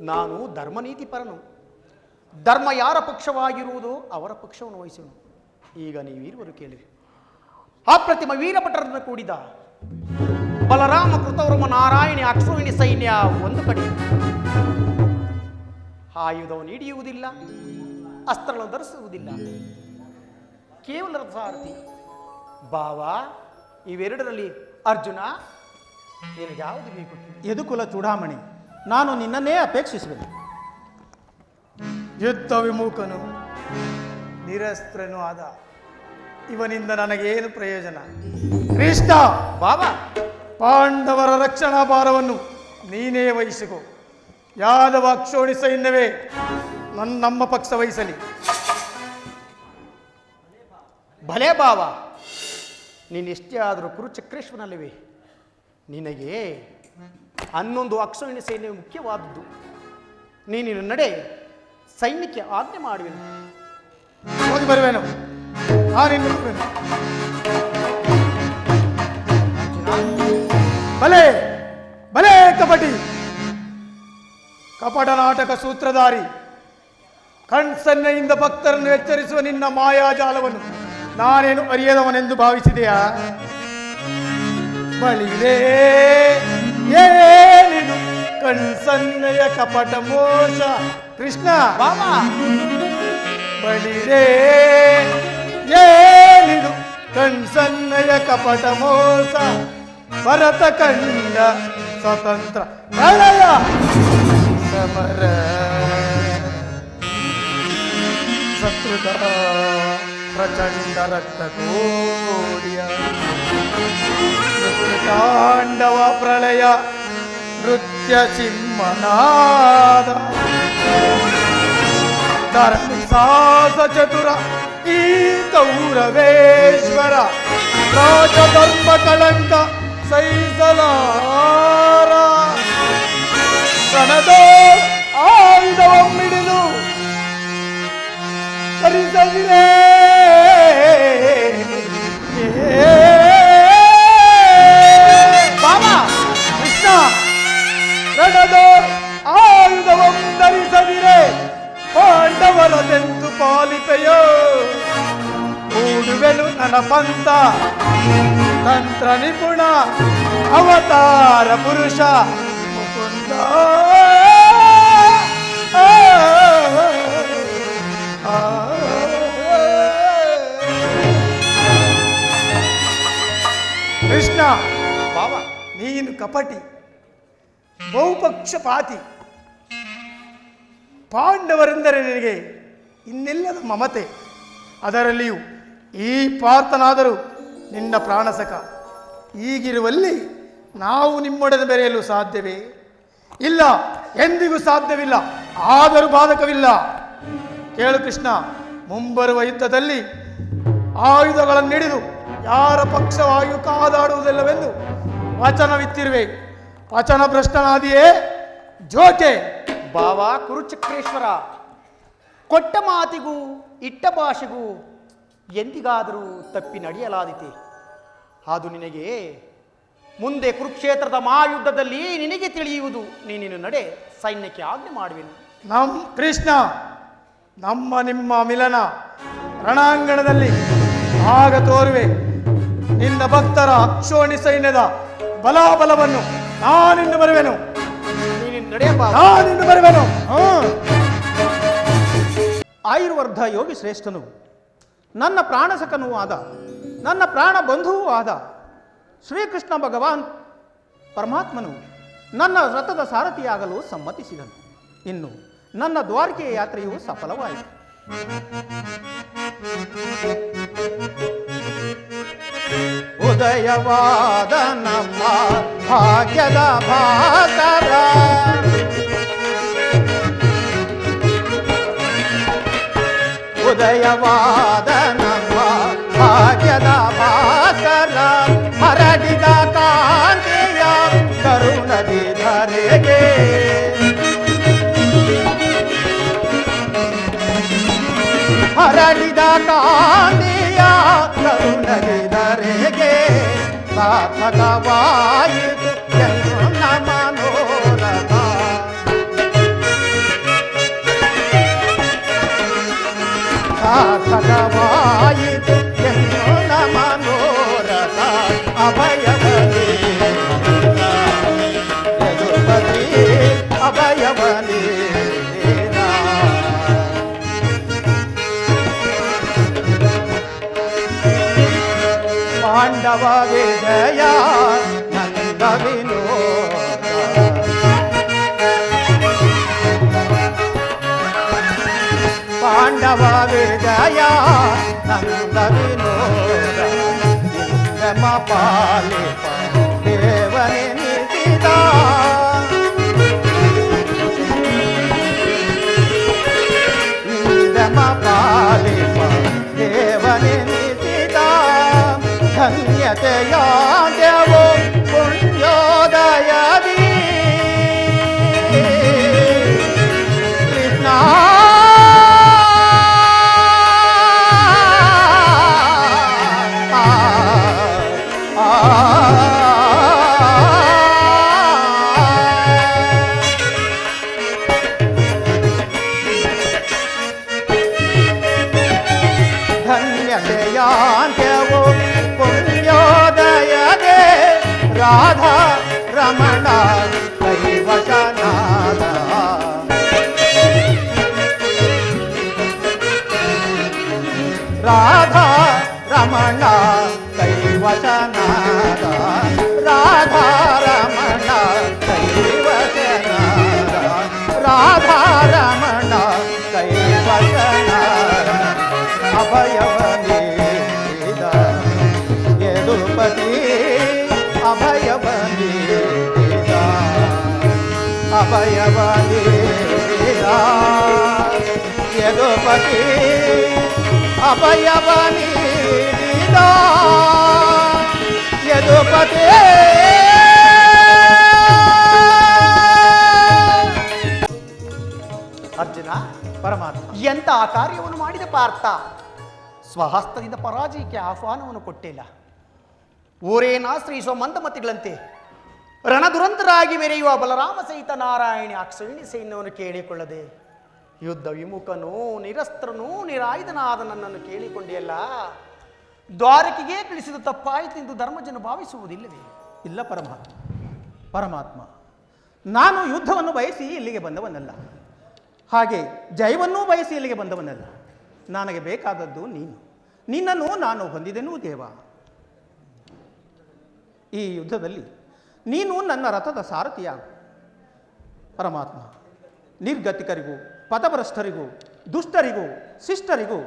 ನಾನು ಧರ್ಮನೀತಿ ಪರನು. ಧರ್ಮ ಯಾರ ಪಕ್ಷವಾಗಿರುವುದೋ ಅವರ ಪಕ್ಷವನ್ನು ವಹಿಸುವನು. ಈಗ ನೀವಿರುವರು ಕೇಳಿರಿ. ಅಪ್ರತಿಮ ವೀರಭಟರನ್ನು ಕೂಡಿದ ಬಲರಾಮ, ಕೃತವರ್ಮ, ನಾರಾಯಣಿ, ಅಕ್ಷೋಹಿಣಿ ಸೈನ್ಯ ಒಂದು ಕಡೆ. ಆಯುಧವನ್ನು ಹಿಡಿಯುವುದಿಲ್ಲ, ಅಸ್ತ್ರಗಳನ್ನು ಧರಿಸುವುದಿಲ್ಲ, ಕೇವಲ ರಥಸಾರಥಿ. ಭಾವ, ಇವೆರಡರಲ್ಲಿ ಅರ್ಜುನ ನಿನಗೆ ಯಾವುದು ಬೇಕು? ಯದುಕುಲ ಚೂಡಾಮಣಿ, ನಾನು ನಿನ್ನನ್ನೇ ಅಪೇಕ್ಷಿಸುವೆ. ಯುದ್ಧ ವಿಮುಖನು, ನಿರಸ್ತ್ರನೂ ಆದ ಇವನಿಂದ ನನಗೇನು ಪ್ರಯೋಜನ? ಕೃಷ್ಣ, ಭಾವ, ಪಾಂಡವರ ರಕ್ಷಣಾ ಭಾರವನ್ನು ನೀನೇ ವಹಿಸಿಕೊ. ಯಾದವ ಅಕ್ಷೋಣಿ ಸೈನ್ಯವೇ ನಮ್ಮ ಪಕ್ಷ ವಹಿಸಲಿ. ಭಲೇ ಭಾವ, ನೀನೆಷ್ಟೇ ಆದರೂ ಕುರುಚಕ್ರೇಶ್ವರನಲ್ಲವೇ? ನಿನಗೆ 11 ಅಕ್ಷೋಹಿಣಿ ಸೈನ್ಯ ಮುಖ್ಯವಾದದ್ದು. ನೀನು ನಡೆ, ಸೈನ್ಯಕ್ಕೆ ಆಜ್ಞೆ ಮಾಡುವೆನು. ಹೋಗಿ ಬರುವೆನು. ನಾನಿನ್ನು ಬರುವೆನು. ಭಲೇ ಭಲೇ ಕಪಟಿ, ಕಪಟ ನಾಟಕ ಸೂತ್ರಧಾರಿ, ಕಣ್ಸನ್ನೆಯಿಂದ ಭಕ್ತರನ್ನು ಎಚ್ಚರಿಸುವ ನಿನ್ನ ಮಾಯಾಜಾಲವನ್ನು ನಾನೇನು ಅರಿಯದವನೆಂದು ಭಾವಿಸಿದೆಯಾ? ಬಳಿರೇ ಏನಿದು ಕಣ್ಸನ್ನೆಯ ಕಪಟ ಮೋಸ? ಕೃಷ್ಣ, ಭಾವ, ಬಳಿರೇ ಏನಿದು ಕಣ್ಸನ್ನೆಯ ಕಪಟ ಮೋಸ? ಭರತ ಕಂಡ ಸ್ವತಂತ್ರ ಪ್ರಳಯ ಸಮರ, ಸತ್ರುತ ಪ್ರಚಂಡ ರಕ್ತ ಕೋಡಿಯ ನೃತ್ಯ ತಾಂಡವ ಪ್ರಳಯ ನೃತ್ಯ ಸಿಂಹನಾದ ಧರಣಿ ಸಾಸ ಚತುರ ಈ ಕೌರವೇಶ್ವರ ರಾಜಧರ್ಮ ಕಳಂಕ ಸೈಸಲಾರ ಕಣದೋ ಆಯುಧವನ್ನಿಡಿದು ಕರಿಸದಿರೇ ಭಾವ, ಕೃಷ್ಣ, ರಣದೋ ಆಯುಧವೊಂದರಿಸದಿರೆ ಪಾಂಡವರದೆಂದು ಪಾಲಿಪೆಯೋ ಕೂಡುವೆನು ನನ್ನ ಪಂಥ ತಂತ್ರ ನಿಪುಣ ಅವತಾರ ಪುರುಷ ಮುಕುಂದ. ಕೃಷ್ಣ, ಕಪಟಿ, ಬಹುಪಕ್ಷಪಾತಿ. ಪಾಂಡವರೆಂದರೆ ನಿನಗೆ ಇನ್ನೆಲ್ಲದ ಮಮತೆ. ಅದರಲ್ಲಿಯೂ ಈ ಪಾರ್ಥನಾದರೂ ನಿನ್ನ ಪ್ರಾಣಸಖ. ಹೀಗಿರುವಲ್ಲಿ ನಾವು ನಿಮ್ಮೊಡನೆ ಬೆರೆಯಲು ಸಾಧ್ಯವೇ? ಇಲ್ಲ, ಎಂದಿಗೂ ಸಾಧ್ಯವಿಲ್ಲ. ಆದರೂ ಬಾಧಕವಿಲ್ಲ. ಕೇಳು ಕೃಷ್ಣ, ಮುಂಬರುವ ಯುದ್ಧದಲ್ಲಿ ಆಯುಧಗಳನ್ನು ಹಿಡಿದು ಯಾರ ಪಕ್ಷವಾಗಿಯೂ ಕಾದಾಡುವುದಿಲ್ಲವೆಂದು ವಚನವಿತ್ತಿರುವೆ. ವಚನ ಭ್ರಷ್ಟನಾದಿಯೇ ಜೋಕೆ. ಬಾವ ಕುರುಚಕ್ರೇಶ್ವರ, ಕೊಟ್ಟ ಮಾತಿಗೂ ಇಟ್ಟ ಭಾಷೆಗೂ ಎಂದಿಗಾದರೂ ತಪ್ಪಿ ನಡೆಯಲಾದೀತೆ. ಅದು ನಿನಗೆ ಮುಂದೆ ಕುರುಕ್ಷೇತ್ರದ ಮಹಾಯುದ್ಧದಲ್ಲಿ ನಿನಗೆ ತಿಳಿಯುವುದು. ನೀನಿನ ನಡೆ ಸೈನ್ಯಕ್ಕೆ ಆಜ್ಞೆ ಮಾಡುವೆನು. ಕೃಷ್ಣ, ನಮ್ಮ ನಿಮ್ಮ ಮಿಲನ ರಣಾಂಗಣದಲ್ಲಿ ಆಗ ತೋರುವೆ. ನಿನ್ನ ಭಕ್ತರ ಅಕ್ಷೋಣಿ ಸೈನ್ಯದ ಬಲಾಬಲವನ್ನು ನಾನಿನ್ನು ಬರುವೆನು. ನಾನಿನ್ನು ಬರುವೆನು. ಆಯುರ್ವರ್ಧ ಯೋಗಿ ಶ್ರೇಷ್ಠನು, ನನ್ನ ಪ್ರಾಣಸಖನೂ ಆದ, ನನ್ನ ಪ್ರಾಣ ಬಂಧುವೂ ಆದ ಶ್ರೀಕೃಷ್ಣ ಭಗವಾನ್ ಪರಮಾತ್ಮನು ನನ್ನ ರಥದ ಸಾರಥಿಯಾಗಲು ಸಮ್ಮತಿಸಿದನು. ಇನ್ನು ನನ್ನ ದ್ವಾರಕೆಯ ಯಾತ್ರೆಯು ಸಫಲವಾಯಿತು. ಉದಯವಾದ ನಮ್ಮ ಭಾಗ್ಯದ ಭಾಸರ, ಉದಯವಾದ ನಮ್ಮ ಭಾಗ್ಯದ ಭಾಸರ, ಹರಡಿದ ಕಾಂತಿಯ ಕರುಣದಿ ಧರೆಗೆ, ಹರಡಿದ ಕಾಂತಿಯ ಕರುಣದಿ ಧರೆಗೆ, ಸಾರ್ಥಕವಾಯಿತು ಎನ್ನ ಮನೋರಥ. ಸಾರ್ಥಕವಾಯಿತು ಎನ್ನ ಮನೋರಥ. ಅಭಯವನೇ ಯದುಪತಿ, ಅಭಯವನೇ ಪಾಂಡವ ವಿಜಯ ನಂದ ವಿನೋದ, ಪಾಂಡವ ವಿಜಯ ನಂದ ವಿನೋದ, ಇಂದ್ರಮ ಪಾಲಿಪ ದೇವನೆನಿಸಿದ, ಇಂದ್ರಮ ಪಾಲಿಪ ದೇವನೆನಿಸಿದ, ಧನ್ಯತೆಯಾದೆವೋ ಪುಣ್ಯೋದಯದಿ ಕೃಷ್ಣ. ಧನ್ಯತೆಯಾದೆವೋ ಪುಣ್ಯೋದಯದೆ ರಾಧಾ ರಮಣ ಕೈವಶನಾದ, ರಾಧಾ ರಮಣ ಕೈವಶನಾದ, ರಾಧಾ ರಮಣ ಕೈವಶನಾದ, ರಾಧಾ ರಮಣ ಕೈವಶನಾದ, ಅಭಯವನೇದ ಯದುಪತಿ, ಅಭಯವನೇದ, ಅಭಯವನೇದ ಯದುಪತಿ, ಅಭಯವನೇದ ಯದುಪತಿ. ಅರ್ಜುನ, ಪರಮಾತ್ಮ, ಎಂಥ ಕಾರ್ಯವನ್ನು ಮಾಡಿದ ಪಾರ್ಥ. ಸ್ವಹಸ್ತದಿಂದ ಪರಾಜಯಕ್ಕೆ ಆಹ್ವಾನವನ್ನು ಕೊಟ್ಟಿಲ್ಲ. ಊರೇನಾಶ್ರಯಿಸುವ ಮಂದಮತಿಗಳಂತೆ ರಣದುರಂತರಾಗಿ ಮೆರೆಯುವ ಬಲರಾಮ ಸಹಿತ ನಾರಾಯಣಿ ಅಕ್ಷಯಿಣಿ ಸೈನ್ಯವನ್ನು ಕೇಳಿಕೊಳ್ಳದೆ ಯುದ್ಧ ವಿಮುಖನೂ ನಿರಸ್ತ್ರನೂ ನಿರಾಯುಧನಾದ ನನ್ನನ್ನು ಕೇಳಿಕೊಂಡಿಯಲ್ಲ. ದ್ವಾರಕೆಗೆ ತಿಳಿಸಿದ ತಪ್ಪಾಯಿತು ಎಂದು ಧರ್ಮಜನ ಭಾವಿಸುವುದಿಲ್ಲವೇ? ಇಲ್ಲ ಪರಮಾತ್ಮ, ಪರಮಾತ್ಮ, ನಾನು ಯುದ್ಧವನ್ನು ಬಯಸಿ ಇಲ್ಲಿಗೆ ಬಂದವನಲ್ಲ, ಹಾಗೆ ಜಯವನ್ನೂ ಬಯಸಿ ಇಲ್ಲಿಗೆ ಬಂದವನಲ್ಲ. ನನಗೆ ಬೇಕಾದದ್ದು ನೀನು, ನಿನ್ನನ್ನು ನಾನು ಹೊಂದಿದೆನೂ ದೇವ. ಈ ಯುದ್ಧದಲ್ಲಿ ನೀನು ನನ್ನ ರಥದ ಸಾರಥಿಯಾಗು. ಪರಮಾತ್ಮ, ನಿರ್ಗತಿಕರಿಗೂ ಪಥಭ್ರಷ್ಟರಿಗೂ ದುಷ್ಟರಿಗೂ ಶಿಷ್ಟರಿಗೂ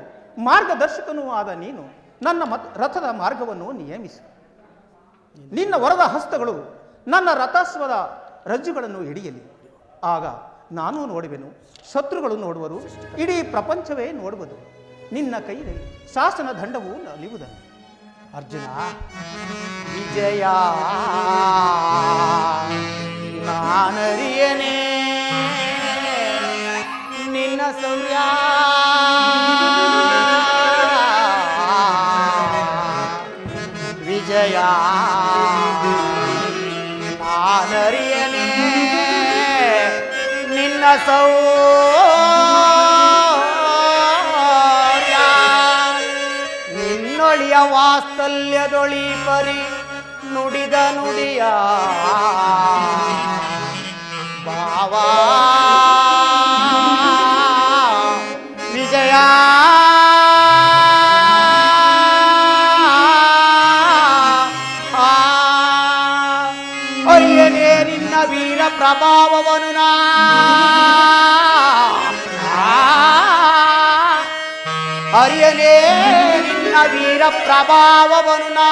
ಮಾರ್ಗದರ್ಶಕನೂ ಆದ ನೀನು ನನ್ನ ರಥದ ಮಾರ್ಗವನ್ನು ನಿಯಮಿಸು. ನಿನ್ನ ವರದ ಹಸ್ತಗಳು ನನ್ನ ರಥಸ್ವದ ರಜ್ಜುಗಳನ್ನು ಹಿಡಿಯಲಿ. ಆಗ ನಾನು ನೋಡುವೆನು, ಶತ್ರುಗಳು ನೋಡುವರು, ಇಡೀ ಪ್ರಪಂಚವೇ ನೋಡುವುದು ನಿನ್ನ ಕೈಯಲ್ಲಿ ಶಾಸನ ದಂಡವು ನಲಿಯುವುದನ್ನು. ಅರ್ಜುನ, ವಿಜಯ ನಾನರಿಯನೇ ನಿನ್ನ ಸೌರ್ಯ, ವಿಜಯ ನಾನರಿಯನೇ ನಿನ್ನ ಸೌರ್ಯ, ನಿನ್ನೊಳಿಯ ವಾತ್ಸಲ್ಯದೊಳಿ ಪರಿ ನುಡಿದ ನುಡಿಯ ಭಾವ, ವಿಜಯ ಅರಿಯನೇ ನಿನ್ನ ವೀರ ಪ್ರಭಾವವನು ನಾ ಅರಿಯನೇ ನಿನ್ನ ವೀರ ಪ್ರಭಾವವನು ನಾ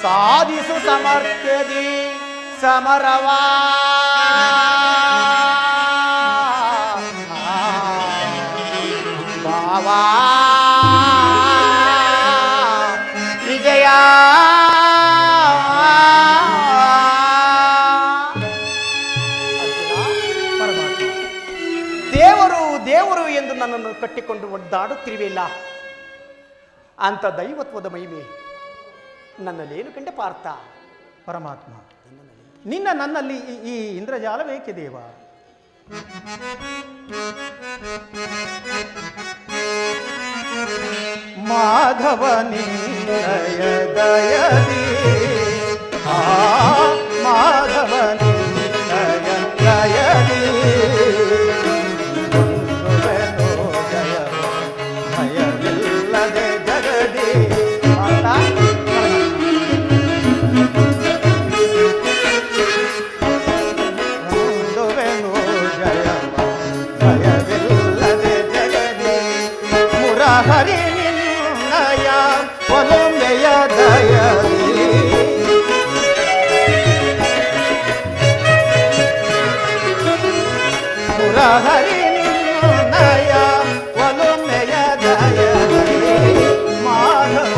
ಸಾಧಿಸು ಸಮರ್ಥ್ಯದಿ ಸಮರವಾ, ಭಾವಾ ವಿಜಯ ದೇವರು ದೇವರು ಎಂದು ನನ್ನನ್ನು ಕಟ್ಟಿಕೊಂಡು ಒದ್ದಾಡುತ್ತಿರುವಿಲ್ಲ. ಅಂತ ದೈವತ್ವದ ಮಹಿಮೆ ನನ್ನಲ್ಲೇನು ಕಂಡೆ ಪಾರ್ಥ? ಪರಮಾತ್ಮ, ನಿನ್ನ ನನ್ನಲ್ಲಿ ಈ ಇಂದ್ರಜಾಲವೇಕೆ ದೇವ? ಮಾಧವನಿಂದಯ ದಯದಿ ಮಾಧವನಿಂದಯ ದಯದಿ ಭಯವಿಲ್ಲದೆ ಜಗದಿ ಹರಿ ನಿನ್ನಯ ಒಲುಮೆಯ ದಯದಿ ಮುರಹರಿ ನಿನ್ನಯ ಒಲುಮೆಯ ದಯದಿ ಮಾಧವ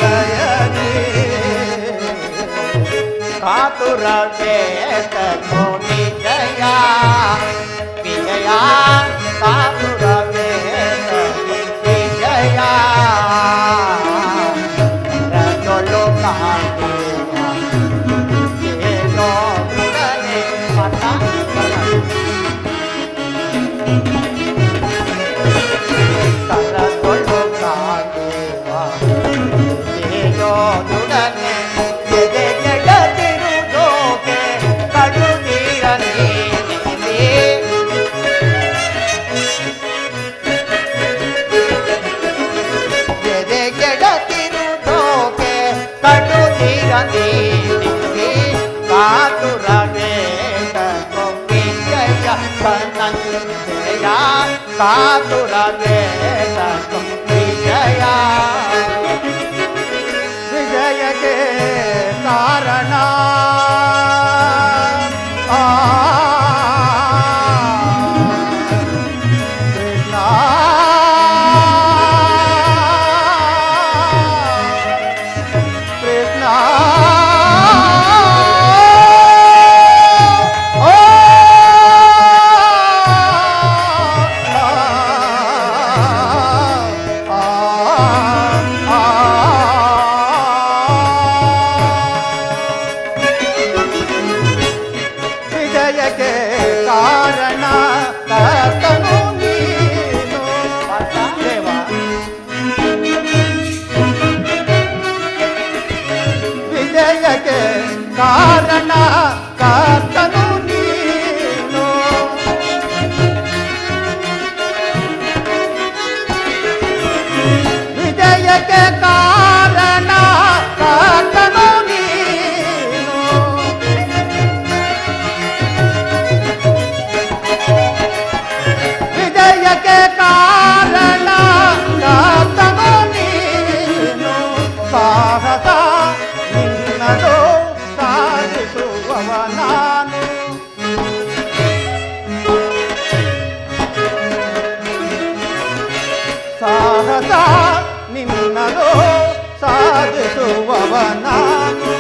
ದಯದಿ ಕಾತುರ ವೇದ ಕೋಟಿ ಜಯ ವಿಜಯ ಕಾತುರ ವೇದ ವಿಜಯ ರಜೊಳು ಕಾಂತೇನೋ ಗುಡನೆ ಮತ ಕರದೊಳು ಕಾಂತೇವ ಏನೋ ಗುಡನೆ ಎದೆ ಕೆಡತಿರುವುದೋಕೆ ಕಡು ನೀರನೇ ಕಾತುರ ವೇದ ವಿಜಯ ಕನಂಜಯ ಕಾತುರ ವೇದ ವಿಜಯ ವಿಜಯಕ್ಕೆ ಕಾರಣ ಸರಸ ನಿನ್ನಲು ಸಾಧಿಸುವವ ನಾನು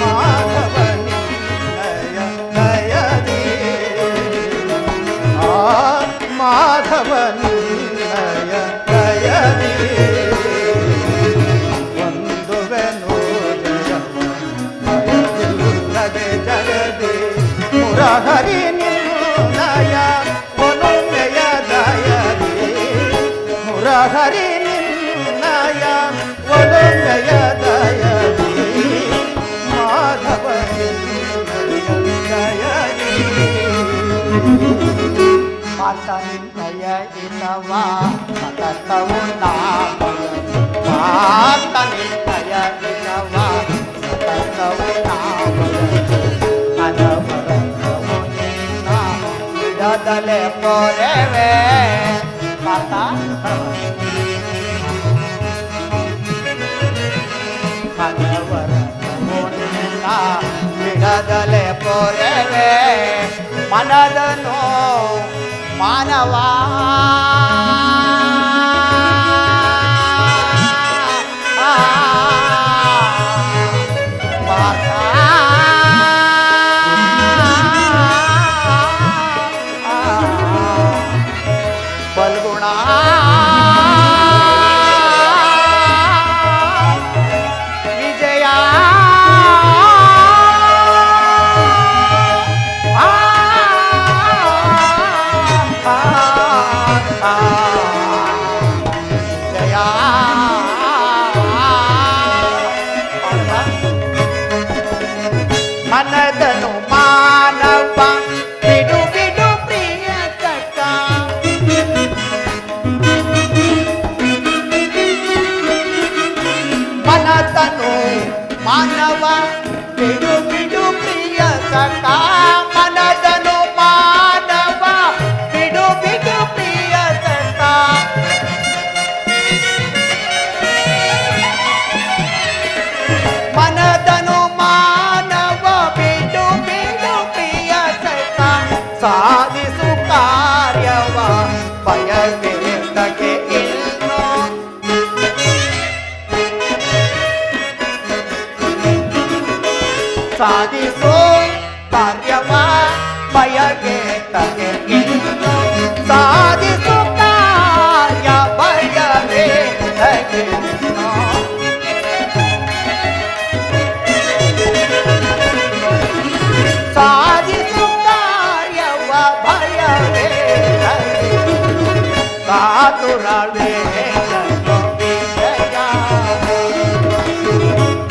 ಮಾಧವ ನಿನ್ನಯ ದಯದಿ ಆ ಮಾಧವ ನಿನ್ನಯ ದಯದಿ ಒಂದುವೆನು ಜಯವಿಲ್ಲದೆ ಜಗದಿ ಮುರಹರಿ ನಿನ್ನಯ ಒಲುಮೆಯ ದಯದಿ ಮುರಹರಿ ನಿನ್ನಯ ಒಲುಮೆಯ ದಯದಿ ಮಾಧವ ನಿನ್ನಯ ದಯದಿ ಮಾತ ನಿನ್ನಯ ಇನವ ಸತತವು ನಾಮಯ ಮಾತ ನಿನ್ನಯ ಇನವ ಸತತವು ನಾಮಯ ಅನವರತವು ನಿನ್ನ ಬಿಡದಲೆ ಪೊರೆವೆ ಮಾತ ಅನವರತವು ನಿನ್ನ ಬಿಡದಲೆ ಪೊರೆವೆ ಮನದನು ಮಾನವ ಬಲ್ಗುಣ ವಿಜಯ ಮನದನು ಮಾನವ ಬಿಡು ಬಿಡು ಪ್ರಿಯ ಸಖ ಮನದನು ಮಾನವ ಬಿಡು ಬಿಡು ಪ್ರಿಯ ಸಖ ಮನದನು ಮಾನವ ಬಿಡು ಬಿಡು ಪ್ರಿಯ ಸಖ ಮನದನು ಮಾನವ ಬಿಡು ಬಿಡು ಪ್ರಿಯ ಸಖ ಸಾಧಿಸು ಕಾರ್ಯವ ಭಯವೇದಕ್ಕೆ ಇನ್ನು ಸಾಧಿಸು ಕಾರ್ಯವ ಭಯವೇದಕ್ಕೆ ಇನ್ನು ಸಾಧಿಸು ಕಾರ್ಯ ಭಯವೇದಕ್ಕೆ ಇನ್ನು ಸಾಧಿಸು ಕಾರ್ಯವ ಭಯವೇ ಕಾತುರವೇ ವಿಜಯ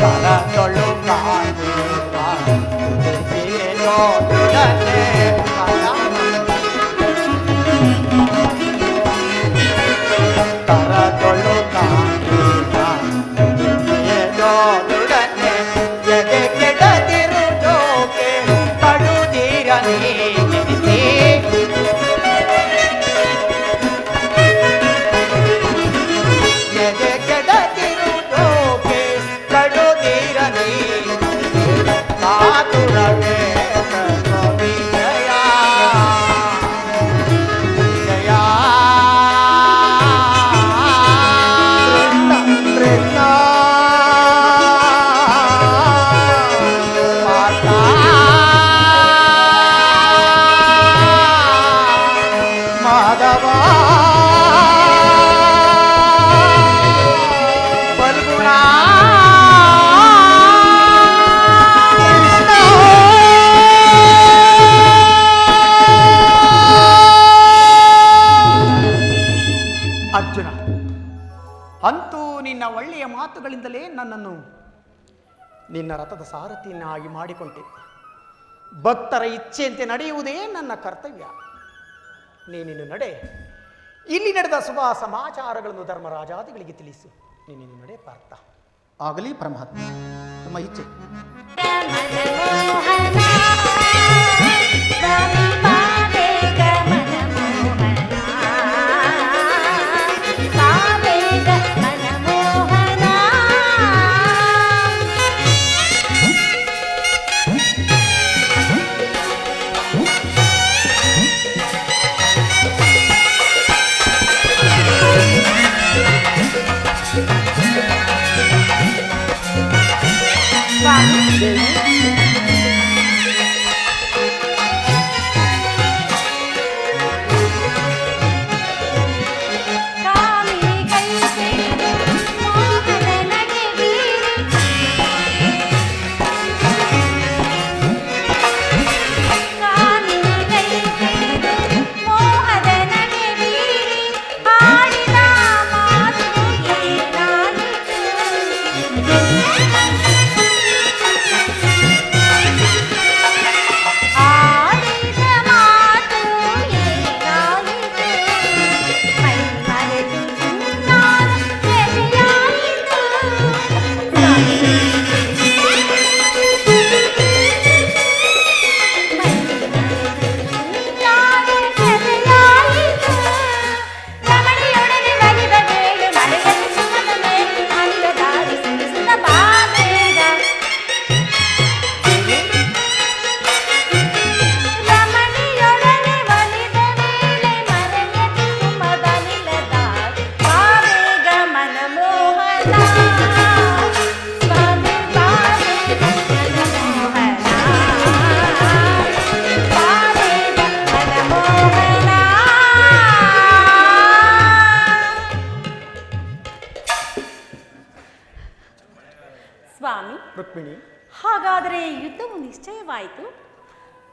ಕರದೊಳು ಕಾಣುವ ನೋಡುಡನೆ ಕರದೊಳು ಕಾಣುವ ನೋಡುಡನೆ ಎದೆ ಕೆಡದಿರು ಜೋಕೆ ಪಡುದಿರ ನೀಗಿಸಿ ಎದೆ ಕೆಡದಿರು ಜೋಕೆ ಪಡುದಿರ ನೀಗಿಸಿ ಕಾತುರವೇ ವಿಜಯ ವಿಜಯ ಕೃಷ್ಣ ಮಾತಾ ಮಾಧವ ಬಲ್ಗುಣ ಅರ್ಜುನ ಅಂತೂ ನಿನ್ನ ಒಳ್ಳೆಯ ಮಾತುಗಳಿಂದಲೇ ನನ್ನನ್ನು ನಿನ್ನ ರಥದ ಸಾರಥಿಯನ್ನಾಗಿ ಮಾಡಿಕೊಂಡೆ. ಭಕ್ತರ ಇಚ್ಛೆಯಂತೆ ನಡೆಯುವುದೇ ನನ್ನ ಕರ್ತವ್ಯ. ನೀನಿನ್ನು ನಡೆ. ಇಲ್ಲಿ ನಡೆದ ಶುಭ ಸಮಾಚಾರಗಳನ್ನು ಧರ್ಮರಾಜಾದಿಗಳಿಗೆ ತಿಳಿಸು. ನೀನಿನ್ನು ನಡೆ ಪಾರ್ಥ. ಆಗಲಿ ಪರಮಾತ್ಮ, ನಮ್ಮ ಇಚ್ಛೆ. ರುಕ್ಮಿಣಿ. ಹಾಗಾದರೆ ಯುದ್ಧವು ನಿಶ್ಚಯವಾಯಿತು.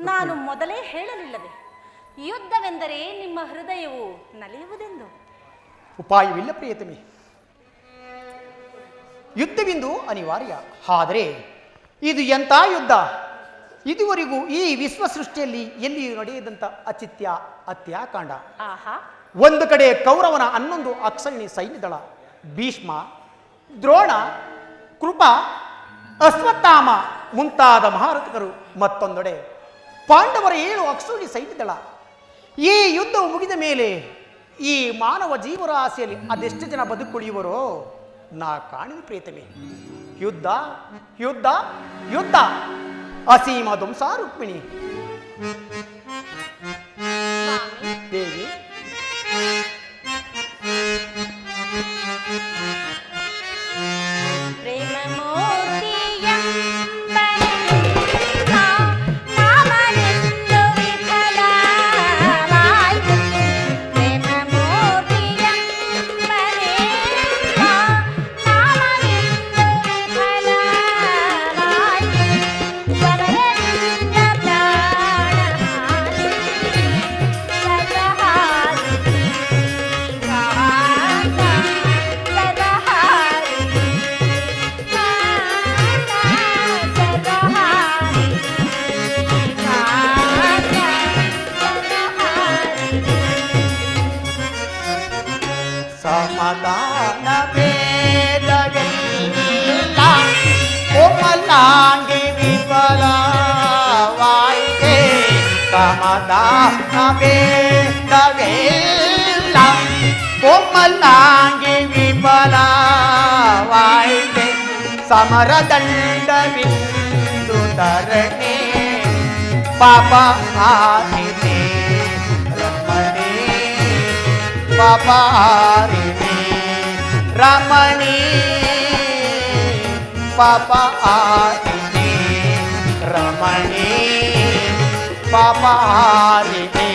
ನಾನು ಮೊದಲೇ ಹೇಳಲಿಲ್ಲವೇ, ಯುದ್ಧವೆಂದರೆ ನಿಮ್ಮ ಹೃದಯವು ನಲಿಯುವುದೆಂದು. ಉಪಾಯವಿಲ್ಲ ಪ್ರಿಯತಮೆ, ಯುದ್ಧವೆಂದು ಅನಿವಾರ್ಯ. ಆದರೆ ಇದು ಎಂಥ ಯುದ್ಧ? ಇದುವರೆಗೂ ಈ ವಿಶ್ವ ಸೃಷ್ಟಿಯಲ್ಲಿ ಎಲ್ಲಿಯೂ ನಡೆಯದಂಥ ಅಚಿತ್ಯ ಹತ್ಯಾಕಾಂಡ. ಆಹಾ, ಒಂದು ಕಡೆ ಕೌರವನ 11 ಅಕ್ಷರಣಿ ಸೈನ್ಯದಳ, ಭೀಷ್ಮ, ದ್ರೋಣ, ಕೃಪ, ಅಶ್ವತ್ಥಾಮ ಮುಂತಾದ ಮಹಾರಥಕರು, ಮತ್ತೊಂದೆಡೆ ಪಾಂಡವರ 7 ಅಕ್ಷರಣಿ ಸೈನ್ಯದಳ. ಈ ಯುದ್ಧವು ಮುಗಿದ ಮೇಲೆ ಈ ಮಾನವ ಜೀವರಾಶಿಯಲ್ಲಿ ಅದೆಷ್ಟು ಜನ ಬದುಕುಳಿಯುವರೋ ನಾ ಕಾಣಿದ ಪ್ರಿಯತಮೆ. ಯುದ್ಧ ಯುದ್ಧ ಯುದ್ಧ, ಅಸೀಮ ಧ್ವಂಸ ರುಕ್ಮಿಣಿ. ದೇವಿ, ಪ್ರೇಮ ಸಮಾಧಾನ ಭೇದವಿಲ್ಲ, ಕೋಮಲಾಂಗಿ ವಿಫಲವಾಯಿತೆ. ಸಮಾಧಾನ ಭೇದವಿಲ್ಲ, ಕೋಮಲಾಂಗಿ ವಿಫಲವಾಯಿತೆ. ಸಮರದಂಡವಿಂದು ತರಣೆ ಪಾಪ ಆಗಿದೆ ರಮಣಿ, ಪಾಪ ಆರಿಣಿ ರಮಣಿ, ಪಾಪ ಆರಿಣಿ ರಮಣಿ, ಪಾಪ ಆರಿಣಿ.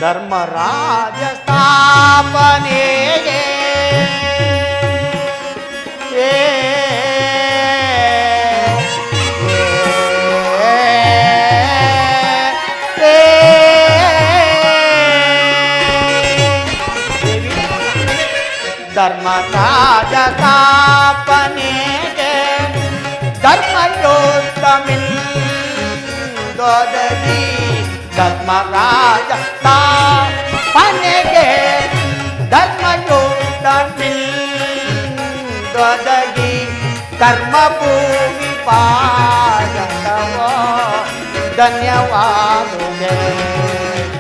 ಧರ್ಮರಾಜ ಸ್ಥಾಪನೆಗೆ ಧರ್ಮರಾಜ ಸ್ಥಾಪನೆಗೆ ಧರ್ಮಯೋತ್ತಮಿಂದೊದಗಿ, ಧರ್ಮರಾಜ ಸ್ಥಾಪನೆಗೆ ಧರ್ಮಯೋತ್ತಮಿಂದೊದಗಿ, ಕರ್ಮಭೂಮಿ ಪಾದವ ಧನ್ಯವಾದುದೆ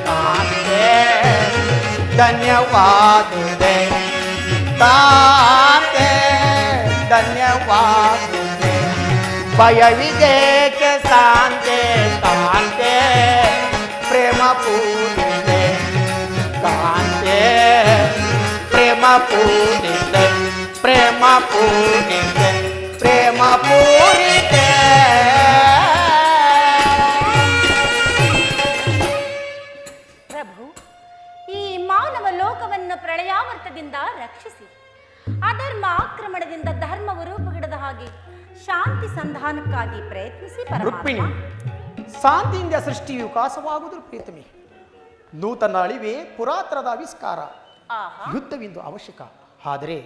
ಕಾಂತೆ, ಧನ್ಯವಾದುದೆ ಕಾಂತೆ, ಧನ್ಯವಾದುದೆ. ಭಯವಿದೇಕೆ ಶಾಂತೆ ಕಾಂತೆ, ಪ್ರೇಮ ಪೂರಿತೆ ಕಾಂತೆ, ಪ್ರೇಮ ಪೂರಿತೆ, ಪ್ರೇಮ ಪೂರಿತೆ, ಪ್ರೇಮ ಪೂರಿತೆ. ಪ್ರಭು, ಈ ಮಾನವ ಲೋಕವನ್ನು ಶಾಂತಿ ಸಂಧಾನಕ್ಕಾಗಿ ಪ್ರಯತ್ನಿಸಿ ರುಕ್ಮಿಣಿ, ಪರಮಾತ್ಮ. ಶಾಂತಿಯಿಂದ ಸೃಷ್ಟಿಯು ವಿಕಾಸವಾಗುವುದು ಪ್ರೀತಮಿ. ನೂತನ ಅಳಿವೆ ಪುರಾತನದ ಆವಿಷ್ಕಾರ, ಆಹಾ. ಯುದ್ಧವಿಂದು ಅವಶ್ಯಕ. ಆದರೆ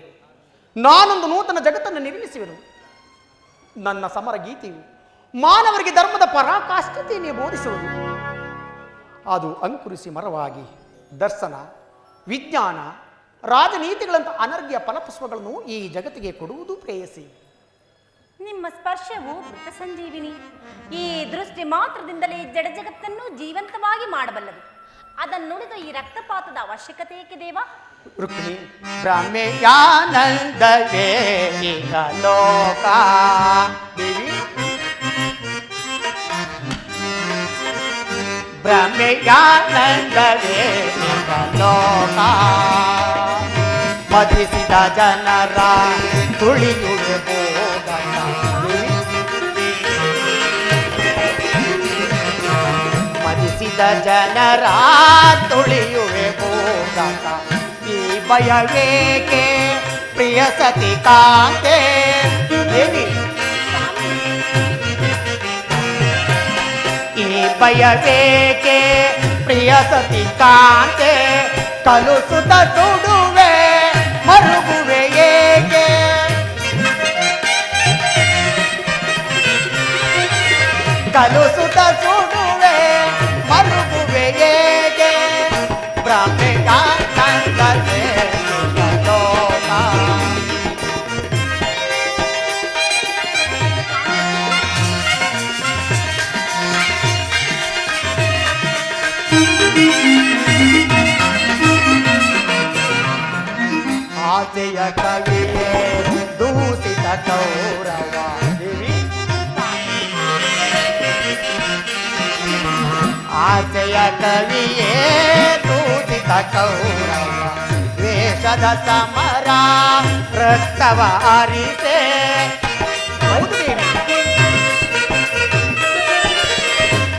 ನಾನೊಂದು ನೂತನ ಜಗತ್ತನ್ನು ನಿರ್ಮಿಸುವೆನು. ನನ್ನ ಸಮರ ಗೀತೆಯು ಮಾನವರಿಗೆ ಧರ್ಮದ ಪರಾಕಾಷ್ಠತೆಯನ್ನೇ ಬೋಧಿಸುವುದು. ಅದು ಅಂಕುರಿಸಿ ಮರವಾಗಿ ದರ್ಶನ, ವಿಜ್ಞಾನ, ರಾಜನೀತಿಗಳಂಥ ಅನರ್ಘ್ಯ ಫಲಪುಷ್ಪಗಳನ್ನು ಈ ಜಗತ್ತಿಗೆ ಕೊಡುವುದು ಪ್ರೇಯಸಿ. ನಿಮ್ಮ ಸ್ಪರ್ಶವು ಮೃತ ಸಂಜೀವಿನಿ. ಈ ದೃಷ್ಟಿ ಮಾತ್ರದಿಂದಲೇ ಜಡ ಜಗತ್ತನ್ನು ಜೀವಂತವಾಗಿ ಮಾಡಬಲ್ಲದು. ಅದನ್ನುಳಿದ ಈ ರಕ್ತಪಾತದ ಅವಶ್ಯಕತೆ ಏಕೆ ದೇವ? ರುಕ್ಮಿಣಿ, ಬ್ರಹ್ಮೆಯಾನಂದವೇ ಈಗ ಲೋಕ. ದೇವಿ, ಬ್ರಹ್ಮೆಯಾನಂದವೇ ಈಗ ಲೋಕ. ಮದಿಸಿದ ಜನರ ತುಳಿಯುವೆ ಭೋಗನ. ಮದಿಸಿದ ಜನರ ತುಳಿಯುವೆ ಭೋಗನ. ಈ ಭಯವೇಕೆ ಪ್ರಿಯ ಸತಿ ಕಾಂತೆ? ದೇವಿ, ಈ ಭಯವೇಕೆ ಪ್ರಿಯ ಸತಿ ಕಾಂತೆ? ಕಲುಸುತ್ತ ಸುಡುವೆ ಮರುಗುವೆ ಏಕೆ? ಕಲುಸುತ್ತ ಸುಡುವೆ ಮರುಗುವೆ ಏಕೆ? ಬ್ರಹ್ಮೆಯಾನಂದವೇ ಈಗ ಲೋಕ. ಆಸೆಯ ಕವಿಯೇ ದೂಷಿತ ಕೌರವ. ದೇವಿ, ಆಸೆಯ ಕವಿಯೇ ದೂಷಿತ ಕೌರವ. ದ್ವೇಷದ ಸಮರ ರಕ್ತವ ಹರಿಸೆ. ಹೌದು ದೇವಿ,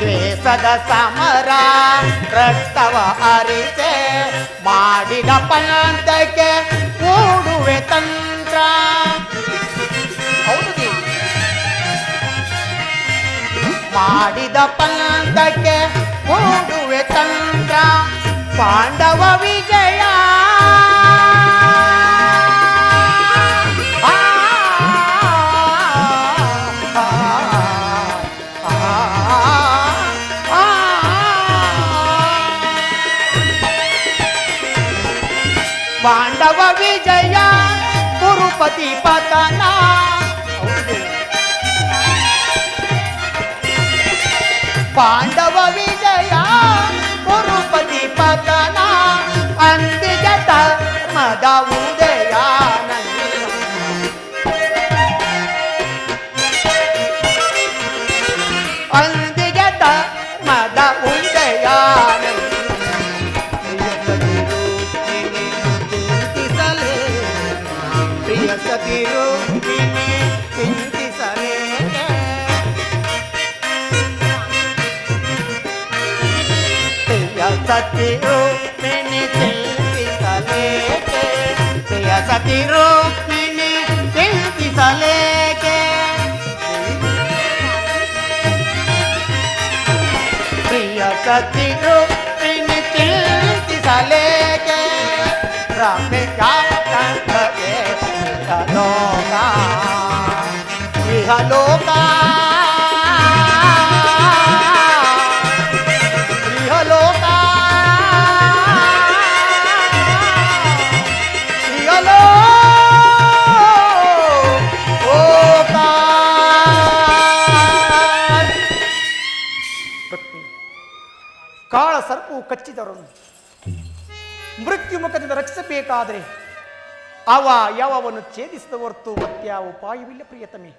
ದ್ವೇಷದ ಸಮರ ರಕ್ತವ ಹರಿಸೆ. ಮಾಡಿದ ಪಂಥಕ್ಕೆ ಓಡುವೆ ತಂತ್ರ. ಹೌದು ದೇವಿ, ಮಾಡಿದ ಪಂಥಕ್ಕೆ ಓಡುವೆ ತಂತ್ರ. ಪಾಂಡವ ವಿಜಯ ಪಾಂಡವ ವಿಜಯ ಕುರುಪತಿ ಪತನ. ಪಾಂಡವ ವಿಜಯ ಕುರುಪತಿ ಪತನ. ಅಂದಿಜ ಧರ್ಮದ ಉದಯಾನಂದ. ಅಂದಿಜ ಧರ್ಮದ ಉದಯಾನಂದ. ಪ್ರಿಯ ಸತಿ ರುಕ್ಮಿಣಿ ಚಿಂತಿಸಲೇಕೆ? ಪ್ರಿಯ ಸತಿ ರುಕ್ಮಿಣಿ ಚಿಂತಿಸಲೇಕೆ? ಪ್ರಿಯ ಸತಿ ರುಕ್ಮಿಣಿ ಚಿಂತಿಸಲೇಕೆ? ಪ್ರಿಯ ಸತಿ ರುಕ್ಮಿಣಿ ಚಿಂತಿಸಲೇಕೆ? ಬ್ರಹ್ಮೆಯಾನಂದವೇ ಈಗ ಲೋಕ. ಇಹಲೋಕ ಇಹಲೋಕ ಇಹಲೋಕ. ಕಾಳ ಸರ್ಪವು ಕಚ್ಚಿದವರನ್ನು ಮೃತ್ಯು ಮುಖದಿಂದ ರಕ್ಷಿಸಬೇಕಾದರೆ ಅವ ಯಾವವನ್ನು ಛೇದಿಸಿದ ಹೊರತು ಮತ್ಯಾವ ಉಪಾಯವಿಲ್ಲ ಪ್ರಿಯತಮೆ.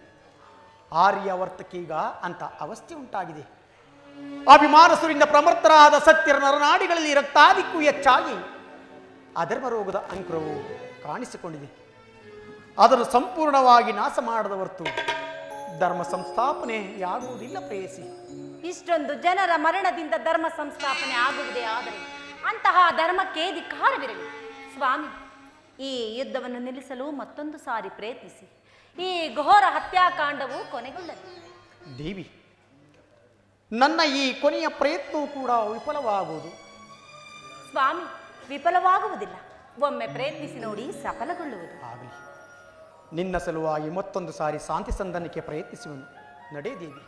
ಆರ್ಯವರ್ತಕೀಗ ಅಂತ ಅವಸ್ಥೆ ಉಂಟಾಗಿದೆ. ಅಭಿಮಾನಸುರಿಂದ ಪ್ರಮರ್ತರಾದ ಸತ್ಯರ ನರನಾಡಿಗಳಲ್ಲಿ ರಕ್ತಾದಿಕ್ಕೂ ಹೆಚ್ಚಾಗಿ ಅಧರ್ಮ ರೋಗದ ಅಂಕುರವು ಕಾಣಿಸಿಕೊಂಡಿದೆ. ಅದನ್ನು ಸಂಪೂರ್ಣವಾಗಿ ನಾಶ ಮಾಡದ ಹೊರತು ಧರ್ಮ ಸಂಸ್ಥಾಪನೆಯಾಗುವುದಿಲ್ಲ ಪ್ರೇಯಸಿ. ಇಷ್ಟೊಂದು ಜನರ ಮರಣದಿಂದ ಧರ್ಮ ಸಂಸ್ಥಾಪನೆ ಆಗುವುದೇ ಆದರೆ ಅಂತಹ ಧರ್ಮಕ್ಕೆ ಧಿಕ್ಕಾರವಿರಲಿ ಸ್ವಾಮಿ. ಈ ಯುದ್ಧವನ್ನು ನಿಲ್ಲಿಸಲು ಮತ್ತೊಂದು ಸಾರಿ ಪ್ರಯತ್ನಿಸಿ. ಈ ಘೋರ ಹತ್ಯಾಕಾಂಡವು ಕೊನೆಗೊಳ್ಳಲಿ. ದೇವಿ, ನನ್ನ ಈ ಕೊನೆಯ ಪ್ರಯತ್ನವೂ ಕೂಡ ವಿಫಲವಾಗುವುದು. ಸ್ವಾಮಿ, ವಿಫಲವಾಗುವುದಿಲ್ಲ. ಒಮ್ಮೆ ಪ್ರಯತ್ನಿಸಿ ನೋಡಿ, ಸಫಲಗೊಳ್ಳುವುದು. ಆಗಲಿ, ನಿನ್ನ ಸಲುವಾಗಿ ಮತ್ತೊಂದು ಸಾರಿ ಶಾಂತಿ ಸಂಧಾನಕ್ಕೆ ಪ್ರಯತ್ನಿಸುವನು. ನಡೆ ದೇವಿ.